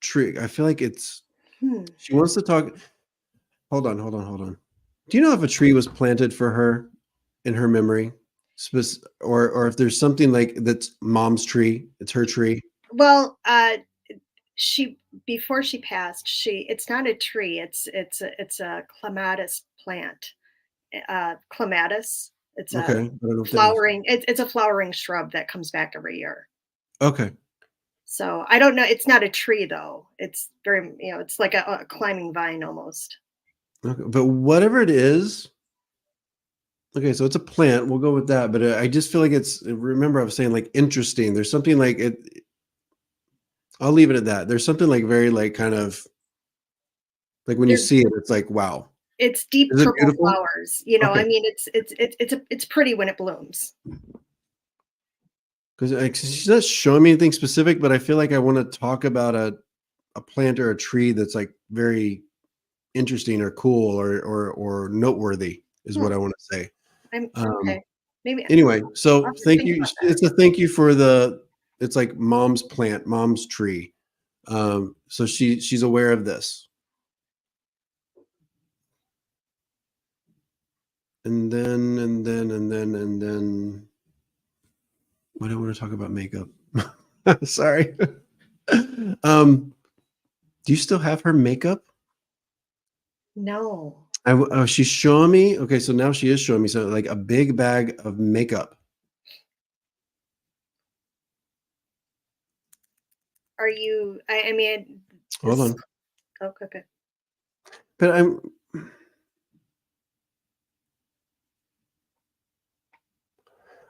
tree? I feel like she wants to talk. Hold on. Do you know if a tree was planted for her in her memory? Or if there's something like that's mom's tree, it's her tree. Well, she before she passed, it's not a tree. It's a clematis plant. Clematis. It's Okay. a I don't know if that is. flowering. It's a flowering shrub that comes back every year. Okay. So I don't know. It's not a tree though. It's very it's like a climbing vine almost. Okay. But whatever it is, okay, so it's a plant. We'll go with that. But I just feel like remember I was saying like interesting. There's something like it. I'll leave it at that. There's something like very like kind of like when you see it, it's like, wow. It's deep Is it purple beautiful? flowers. I Okay. mean, it's pretty when it blooms. Because she's not showing me anything specific, but I feel like I want to talk about a plant or a tree that's like very interesting or cool or noteworthy is what I want to say. I'm okay. Maybe Anyway, I'll so have to thank think you. about that. It's a thank you for it's like mom's plant, mom's tree. So she's aware of this. And then why do I want to talk about makeup? Sorry. Do you still have her makeup? No. Oh, she's showing me. Okay, so now she is showing me something like a big bag of makeup. Are you? I mean, Hold on. Oh, okay. But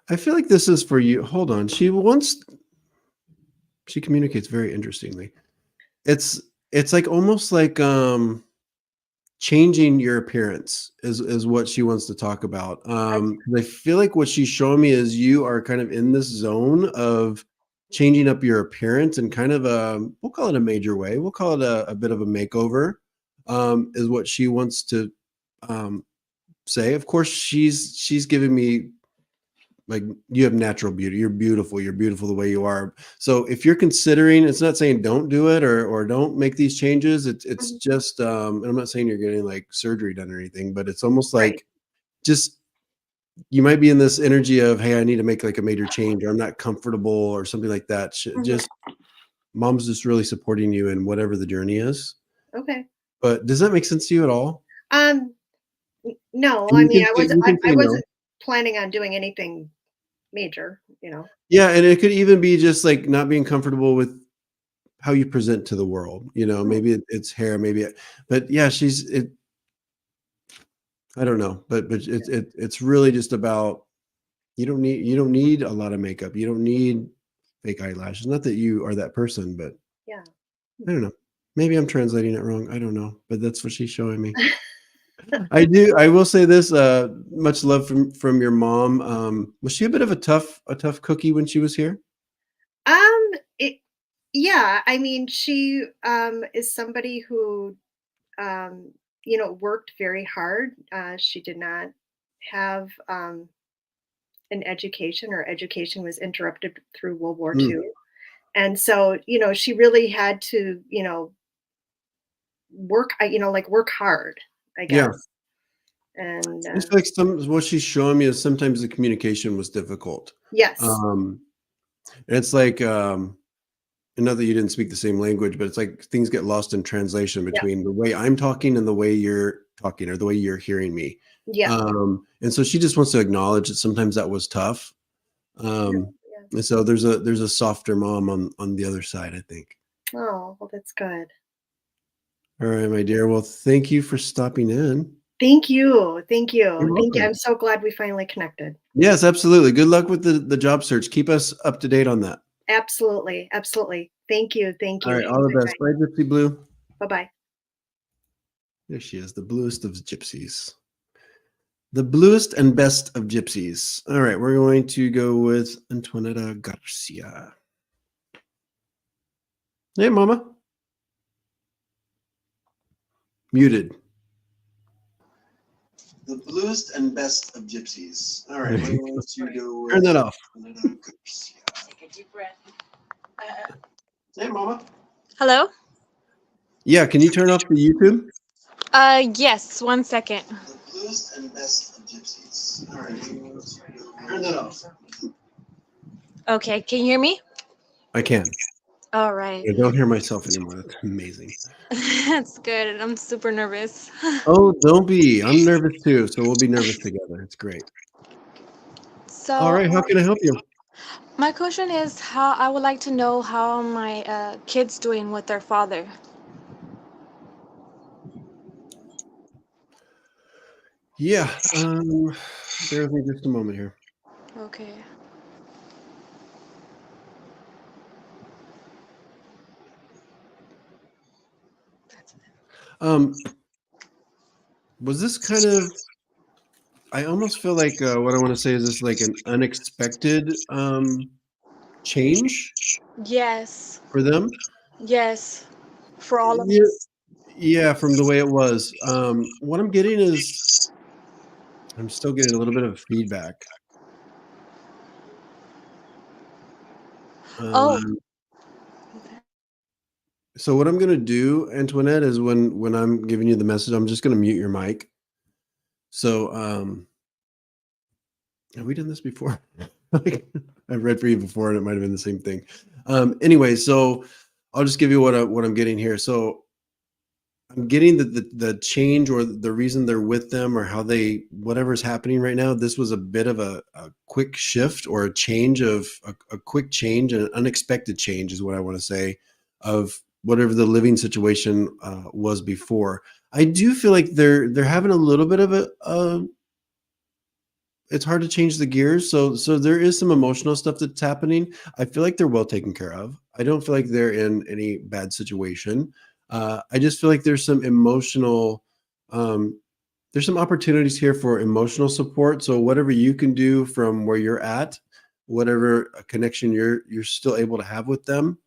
I feel like this is for you. Hold on. She communicates very interestingly. It's like almost like changing your appearance is what she wants to talk about. I feel like what she's showing me is you are kind of in this zone of changing up your appearance and kind of we'll call it a major way. We'll call it a bit of a makeover, is what she wants to say. Of course, she's giving me like, you have natural beauty. You're beautiful the way you are. So if you're considering, it's not saying don't do it or don't make these changes. It's just and I'm not saying you're getting like surgery done or anything, but it's almost like just you might be in this energy of, hey, I need to make like a major change, or I'm not comfortable or something like that. Just mom's just really supporting you in whatever the journey is. Okay. But does that make sense to you at all? No, And I you mean, can I say no. wasn't planning on doing anything major, you know. Yeah, and it could even be just like not being comfortable with how you present to the world. Maybe it's hair, but yeah, I don't know, but it's really just about you don't need a lot of makeup. You don't need fake eyelashes. Not that you are that person, but Yeah. I don't know. Maybe I'm translating it wrong. I don't know, but that's what she's showing me. I will say this, much love from your mom. Was she a bit of a tough cookie when she was here? Yeah, I mean, she is somebody who worked very hard. She did not have an education. Her education was interrupted through World War II. And so, she really had to, work, work hard, I Yeah. guess. And It's like what she's showing me is sometimes the communication was difficult. yes, And it's like, not that you didn't speak the same language, but it's like things get lost in translation yeah, between the way I'm talking and the way you're talking or the way you're hearing me. yeah, And so she just wants to acknowledge that sometimes that was tough. yeah. And so there's a softer mom on the other side, I think. Oh, well, that's good. All right, my dear. Well, thank you for stopping in. Thank you. Thank you. You're Thank you. welcome. I'm so glad we finally connected. Yes, absolutely. Good luck with the job search. Keep us up to date on that. Absolutely. Absolutely. Thank you. Thank you. All right, all the best. Bye, Gypsy Blue. Bye-bye. There she is, the bluest of gypsies. The bluest and best of gypsies. All right, we're going to go with Antoinetta Garcia. Hey, Mama. Muted. The bluest and best of gypsies. All right, we're going to go with... Turn that off. Take a deep breath. Hey, Mama. Hello? Yeah, can you turn off the YouTube? Yes, 1 second. The bluest and best of gypsies. All right, turn that off. Okay, can you hear me? I can. All right. I don't hear myself anymore. That's amazing. That's good. I'm super nervous. Oh, don't be. I'm nervous too, so we'll be nervous together. It's great. So, All right, how can I help you? my question is how I would like to know how my kids doing with their father. Yeah, bear with me just a moment here. Okay. Was this kind of, I almost feel like what I want to say is this like an unexpected change Yes. for them? Yes. For all of Yeah, us. yeah, from the way it was. What I'm getting is, I'm still getting a little bit of feedback. Oh. So what I'm going to do, Antoinette, is when I'm giving you the message, I'm just going to mute your mic. So, have we done this before? I've read for you before, and it might have been the same thing. Anyway, so I'll just give you what I'm getting here. So I'm getting the change or the reason they're with them or how they, whatever's happening right now, this was a bit of a quick shift or a change of a quick change, an unexpected change is what I want to say, of whatever the living situation was before. I do feel like they're having a little bit of a it's hard to change the gears. So there is some emotional stuff that's happening. I feel like they're well taken care of. I don't feel like they're in any bad situation. I just feel like there's some emotional, there's some opportunities here for emotional support. So whatever you can do from where you're at, whatever connection you're still able to have with them,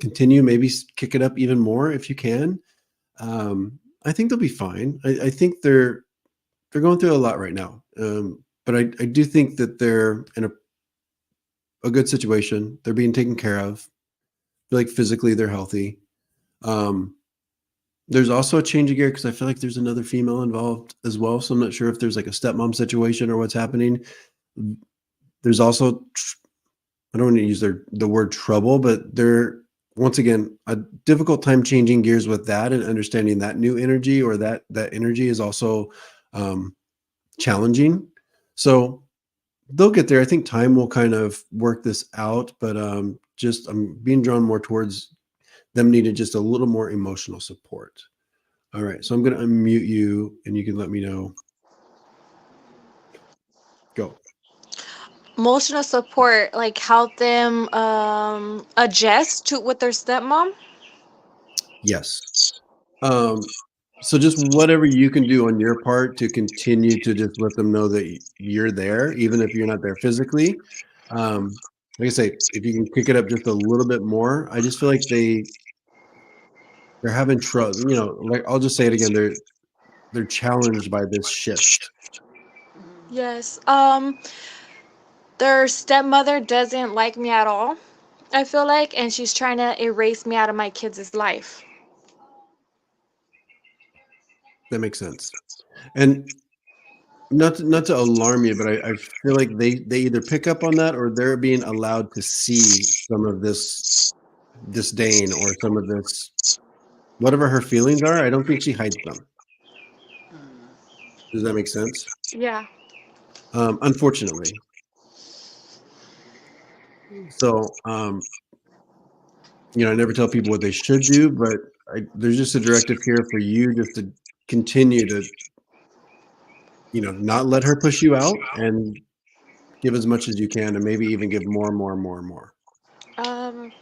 continue, maybe kick it up even more if you can. I think they'll be fine. I think they're going through a lot right now. But I do think that they're in a good situation. They're being taken care of. I feel like physically they're healthy. There's also a change of gear because I feel like there's another female involved as well. So I'm not sure if there's like a stepmom situation or what's happening. There's also, I don't want to use the word trouble, but they're, once again, a difficult time changing gears with that and understanding that new energy or that energy is also challenging. So they'll get there. I think time will kind of work this out, but just I'm being drawn more towards them needing just a little more emotional support. All right, so I'm going to unmute you and you can let me know. Go. Emotional support, like help them adjust to with their stepmom. Yes. So just whatever you can do on your part to continue to just let them know that you're there, even if you're not there physically. Like I say, if you can kick it up just a little bit more, I just feel like they're having trouble. You know, like I'll just say it again. They're challenged by this shift. Yes. Their stepmother doesn't like me at all, I feel like, and she's trying to erase me out of my kids' life. That makes sense. And not to alarm you, but I feel like they either pick up on that or they're being allowed to see some of this disdain or some of this, whatever her feelings are. I don't think she hides them. Does that make sense? Yeah. Unfortunately. So, you know, I never tell people what they should do, but there's just a directive here for you just to continue to, you know, not let her push you out and give as much as you can and maybe even give more and more and more and more. Um, Be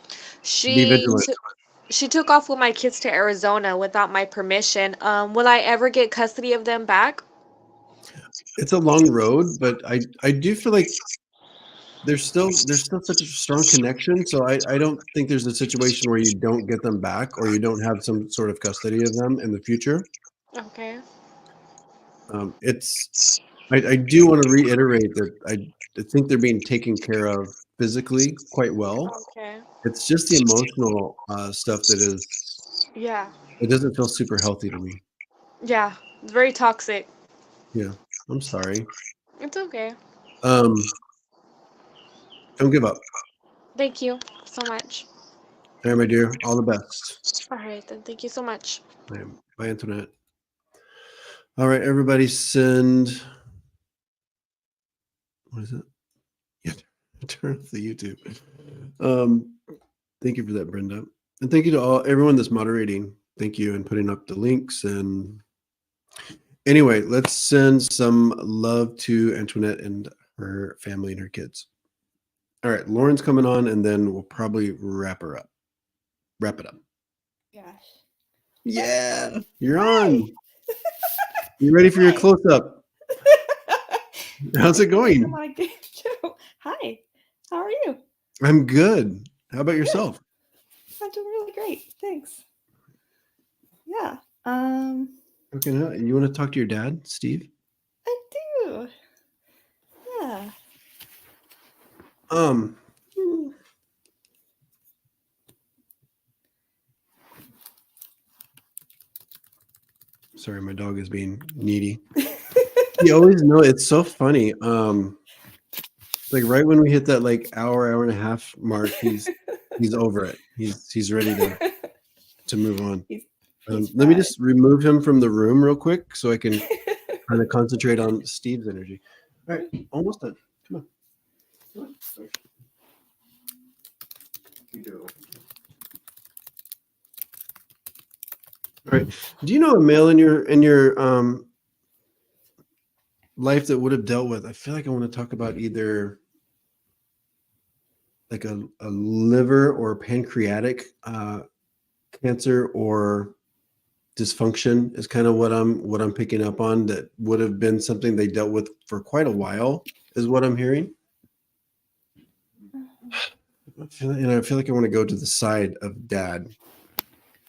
she vigilant. she took off with my kids to Arizona without my permission. Will I ever get custody of them back? It's a long road, but I do feel like there's still such a strong connection. So I don't think there's a situation where you don't get them back or you don't have some sort of custody of them in the future. Okay. I do want to reiterate that I think they're being taken care of physically quite well. Okay. It's just the emotional stuff that is, Yeah. it doesn't feel super healthy to me. Yeah. It's very toxic. Yeah, I'm sorry. It's okay. Don't give up. Thank you so much. All right, my dear, all the best. All right, then. Thank you so much. Bye, Antoinette. All right, everybody send, what is it? Yeah, turn off the YouTube. Thank you for that, Brenda. And thank you to everyone that's moderating. Thank you and putting up the links. And anyway, let's send some love to Antoinette and her family and her kids. All right, Lauren's coming on and then we'll probably wrap it up. Gosh. Yeah, you're on. You ready for your close-up? How's it going? Hi, how are you? I'm good. How about yourself? I'm doing really great. Thanks. Yeah. Okay, you want to talk to your dad, Steve? I do. Yeah. Sorry, my dog is being needy. You always know, it's so funny. Like right when we hit that like hour and a half mark, he's over it. He's ready to move on. He's He's Let me 5. just remove him from the room real quick so I can kind of concentrate on Steve's energy. All right, almost done. Come on. Come on. You go. All right. Do you know a male in your life that would have dealt with? I feel like I want to talk about either like a liver or pancreatic cancer or dysfunction is kind of what I'm picking up on. That would have been something they dealt with for quite a while, is what I'm hearing. I feel like I want to go to the side of dad.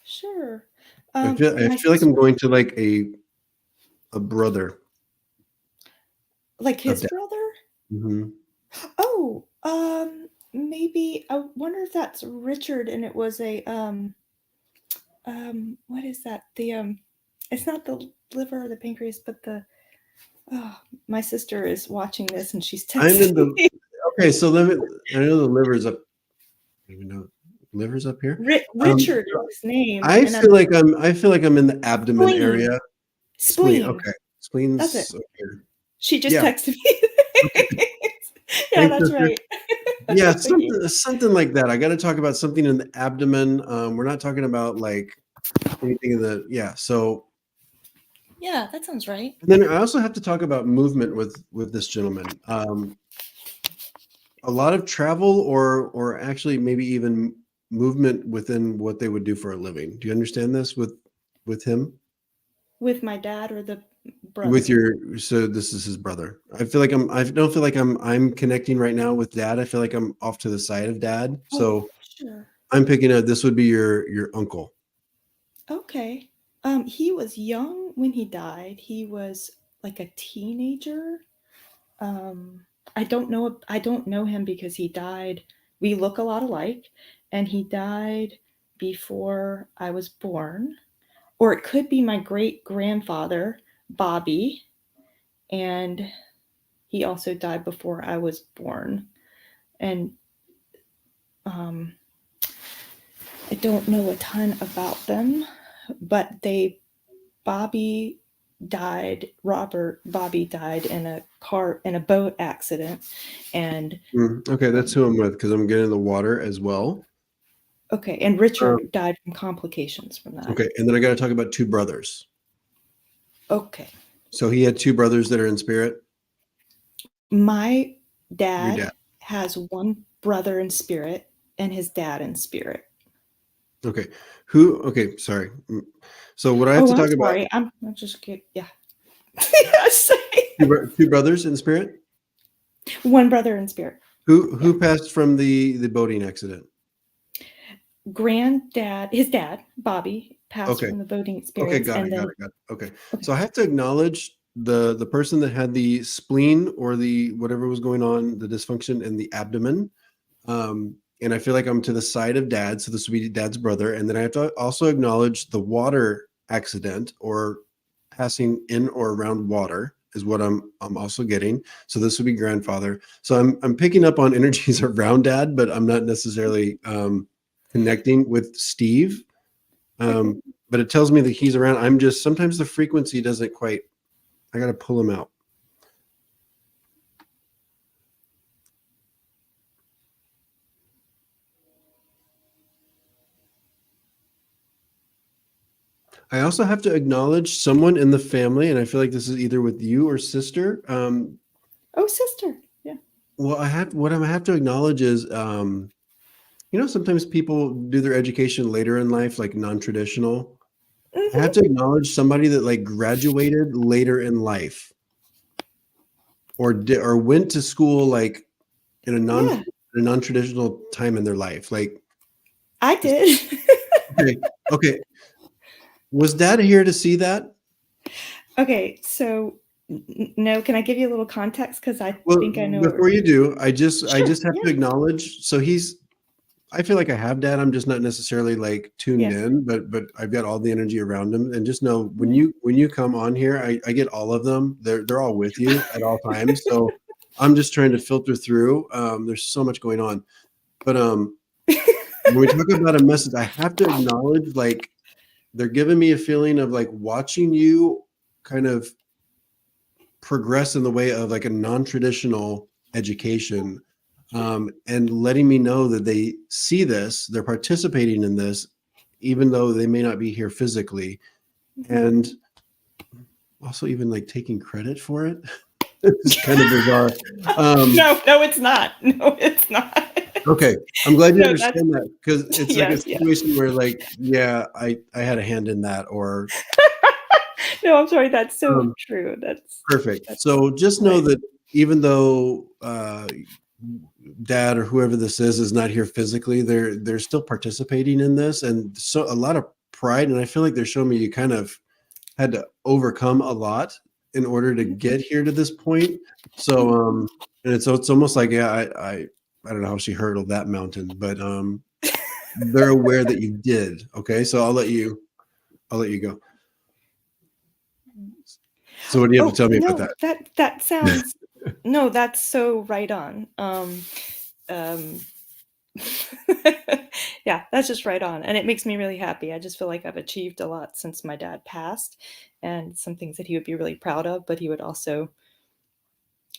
Sure. I feel like I'm going to like a brother. Like his dad. brother? Mm-hmm. Oh, maybe I wonder if that's Richard and it was a what is that? The it's not the liver or the pancreas, but the my sister is watching this and she's I'm in texting the me. okay. So I know the liver's up. I don't even know liver's up here. Richard is his name. I feel like I'm in the abdomen Spleen. area. Spleen. Okay. Spleen's That's it. up here. She just Yeah. texted me. Okay. Yeah, Thanks, that's sister. right. Yeah, Thank you. something like that. I got to talk about something in the abdomen. We're not talking about like anything in the So Yeah, that sounds right. and then I also have to talk about movement with this gentleman. A lot of travel or actually maybe even movement within what they would do for a living. Do you understand this with him? With my dad or the brother? With so this is his brother. I don't feel like I'm connecting right now with dad. I feel like I'm off to the side of dad. So sure. I'm picking up this would be your uncle. Okay. He was young when he died. He was like a teenager. I don't know him because he died. We look a lot alike, and he died before I was born. Or it could be my great grandfather, Bobby, and he also died before I was born. And I don't know a ton about them, but Bobby died in a boat accident. And Okay, that's who I'm with because I'm getting the water as well. Okay, and Richard died from complications from that. Okay, and then I got to talk about two brothers. Okay. So he had two brothers that are in spirit? My dad has one brother in spirit and his dad in spirit. Okay. Okay, sorry. So what I have to talk about. I'm just kidding. Yeah. Two brothers in spirit? One brother in spirit. Who passed from the boating accident? His dad, Bobby, passed from the boating experience. Okay, got it. Okay. So I have to acknowledge the person that had the spleen or the whatever was going on, the dysfunction in the abdomen. And I feel like I'm to the side of dad, so this would be dad's brother. And then I have to also acknowledge the water accident or passing in or around water is what I'm also getting. So this would be grandfather. So I'm picking up on energies around dad, but I'm not necessarily connecting with Steve. But it tells me that he's around. Sometimes the frequency doesn't quite, I got to pull him out. I also have to acknowledge someone in the family, and I feel like this is either with you or sister. Sister. Yeah. Well, I have to acknowledge is, sometimes people do their education later in life, like non-traditional. Mm-hmm. I have to acknowledge somebody that like graduated later in life, or went to school like in a non-traditional time in their life. Like I did. Okay. Was dad here to see that? Okay, so no, can I give you a little context? Because I think I know. Before you do, I just have to acknowledge. So I feel like I have dad. I'm just not necessarily like tuned in, but I've got all the energy around him. And just know when you come on here, I get all of them. They're all with you at all times. So I'm just trying to filter through. There's so much going on. But when we talk about a message, I have to acknowledge like they're giving me a feeling of like watching you kind of progress in the way of like a non-traditional education, and letting me know that they see this, they're participating in this, even though they may not be here physically, and also even like taking credit for it. It's kind of bizarre. No, it's not. No, it's not. Okay, I'm glad you No, understand that, because it's like a yes, yeah. situation where like, yeah, I had a hand in that, or No, I'm sorry. That's so true. perfect. That's So just know right. that even though dad or whoever this is not here physically, they're still participating in this, and so a lot of pride. And I feel like they're showing me you kind of had to overcome a lot in order to get here to this point. So and it's almost like, yeah, I don't know how she hurdled that mountain, but they're aware that you did. Okay, so I'll let you go. So what do you have to tell me about No, that? that sounds no, that's so right on. Yeah, that's just right on. And it makes me really happy. I just feel like I've achieved a lot since my dad passed, and some things that he would be really proud of, but he would also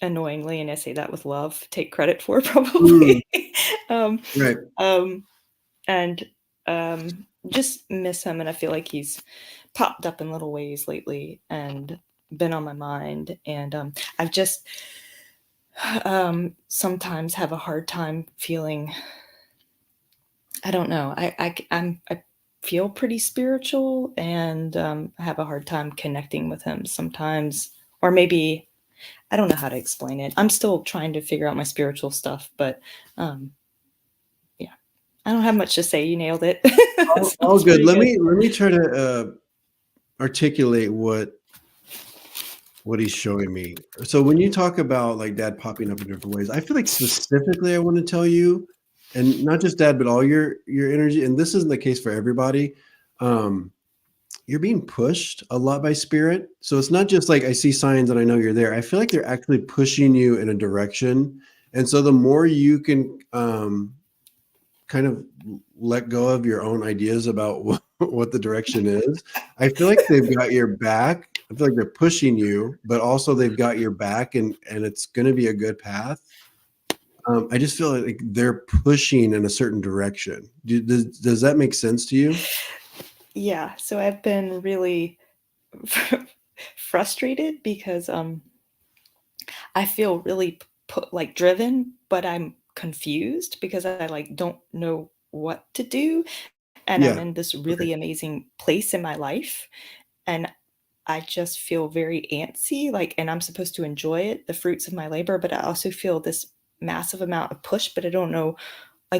annoyingly, and I say that with love, take credit for probably. Right. And just miss him, and I feel like he's popped up in little ways lately and been on my mind, and I've just sometimes have a hard time feeling, I don't know, I feel pretty spiritual, and I have a hard time connecting with him sometimes, or maybe I don't know how to explain it. I'm still trying to figure out my spiritual stuff, but yeah, I don't have much to say. You nailed it. All good. Really Let me try to articulate what he's showing me. So when you talk about like dad popping up in different ways, I feel like specifically I want to tell you, and not just dad, but all your energy. And this isn't the case for everybody. You're being pushed a lot by spirit. So it's not just like I see signs and I know you're there. I feel like they're actually pushing you in a direction. And so the more you can kind of let go of your own ideas about what the direction is, I feel like they've got your back. I feel like they're pushing you, but also they've got your back, and it's going to be a good path. I just feel like they're pushing in a certain direction. Does that make sense to you? Yeah, so I've been really frustrated because I feel really driven, but I'm confused because I like don't know what to do, and I'm Yeah. in this Okay. really amazing place in my life, and I just feel very antsy, and I'm supposed to enjoy it, the fruits of my labor, but I also feel this massive amount of push, but I don't know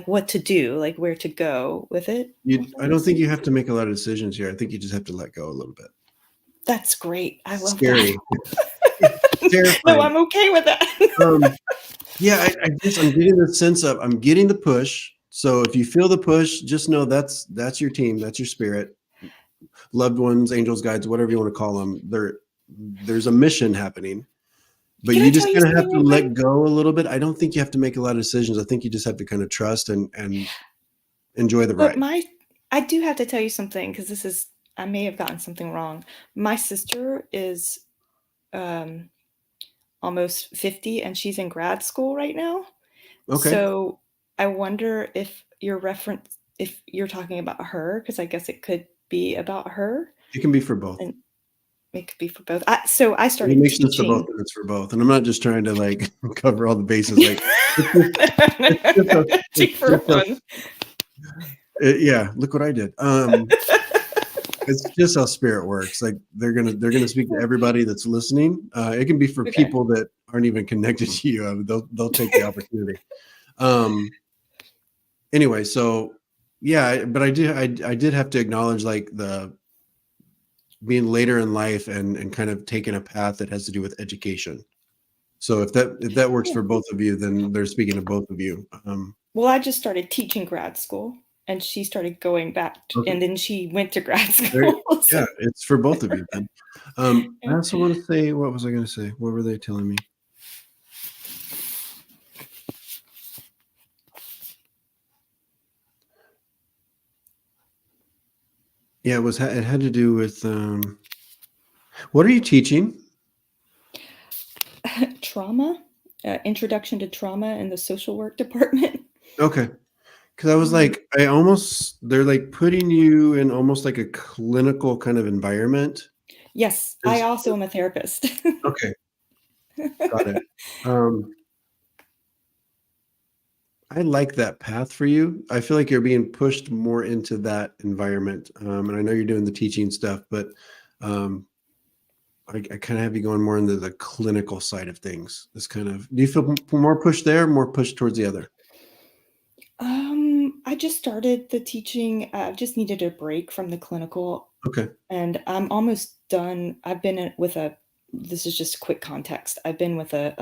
what to do, where to go with it. If that I don't makes think you sense. have to make a lot of decisions here. I think you just have to let go a little bit. That's great. I love that. Scary. It's No, terrifying. I'm okay with that. Yeah, I'm getting the sense of I'm getting the push. So if you feel the push, just know that's your team, that's your spirit, loved ones, angels, guides, whatever you want to call them. There's a mission happening, but Can you I tell just you kind of have something to real quick? let go a little bit. I don't think you have to make a lot of decisions. I think you just have to kind of trust and enjoy the But ride. I do have to tell you something because I may have gotten something wrong. My sister is almost 50 and she's in grad school right now. Okay. So I wonder if if you're talking about her, because I guess it could be about her, It can be for both. and it could be for both. So I It started makes sense to both, teaching. and it's for both. And I'm not just trying to like cover all the bases. Like it's Two for just a, one. yeah. Look what I did. It's just how spirit works. Like they're gonna speak to everybody that's listening. It can be for Okay. people that aren't even connected to you. They'll take the opportunity. Anyway, so yeah, but I did have to acknowledge like the being later in life and kind of taking a path that has to do with education. So if that works Yeah. for both of you, then they're speaking to both of you. Well, I just started teaching grad school, and she started going back, Okay. and then she went to grad Very, school. So. yeah, it's for both of you then. I also want to say, what was I going to say? What were they telling me? Yeah, it had to do with what are you teaching? Trauma, introduction to trauma in the social work department. Okay. Because I was like, they're like putting you in almost like a clinical kind of environment. Yes, I also am a therapist. Okay, got it. I like that path for you. I feel like you're being pushed more into that environment. And I know you're doing the teaching stuff, but I kind of have you going more into the clinical side of things. This kind of, do you feel more pushed there, more pushed towards the other? I just started the teaching. I've just needed a break from the clinical, Okay. and I'm almost done. I've been with this is just quick context. I've been with a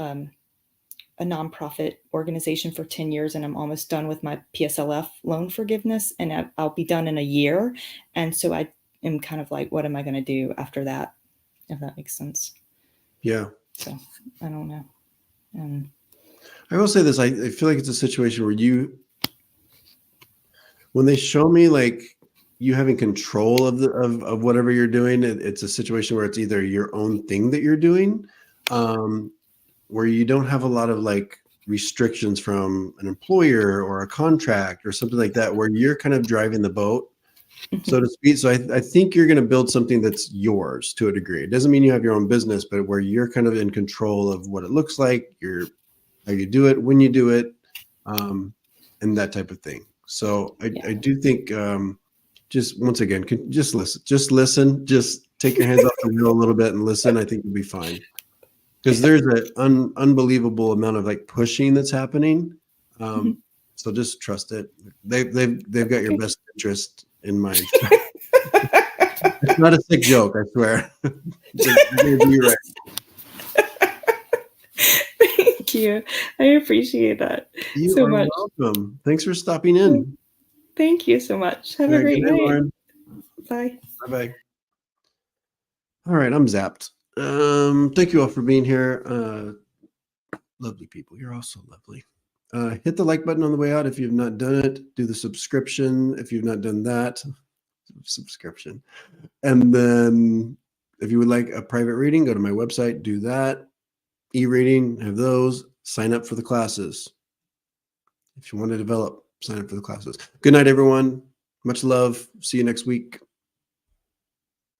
nonprofit organization for 10 years, and I'm almost done with my PSLF loan forgiveness, and I'll be done in a year. And so I am kind of like, what am I going to do after that? If that makes sense. Yeah. So I don't know. I will say this. I feel like it's a situation where when they show me like you having control of whatever you're doing, it's a situation where it's either your own thing that you're doing, where you don't have a lot of like restrictions from an employer or a contract or something like that, where you're kind of driving the boat, so to speak. So I think you're going to build something that's yours to a degree. It doesn't mean you have your own business, but where you're kind of in control of what it looks like, how you do it, when you do it, and that type of thing. So I do think, just once again, just listen, just take your hands off the wheel a little bit and listen. I think you'll be fine. Because there's an unbelievable amount of like pushing that's happening. So just trust it. They've got your best interest in mind. It's not a sick joke, I swear. You're right. Thank you. I appreciate that so much. Welcome. Thanks for stopping in. Thank you so much. Have a great night. Lauren. Bye. Bye-bye. All right, I'm zapped. Thank you all for being here. Lovely people. You're all so lovely. Hit the like button on the way out if you've not done it. Do the subscription if you've not done that. Subscription. And then if you would like a private reading, go to my website, do that. E-reading, have those. Sign up for the classes. If you want to develop, sign up for the classes. Good night, everyone. Much love. See you next week.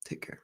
Take care.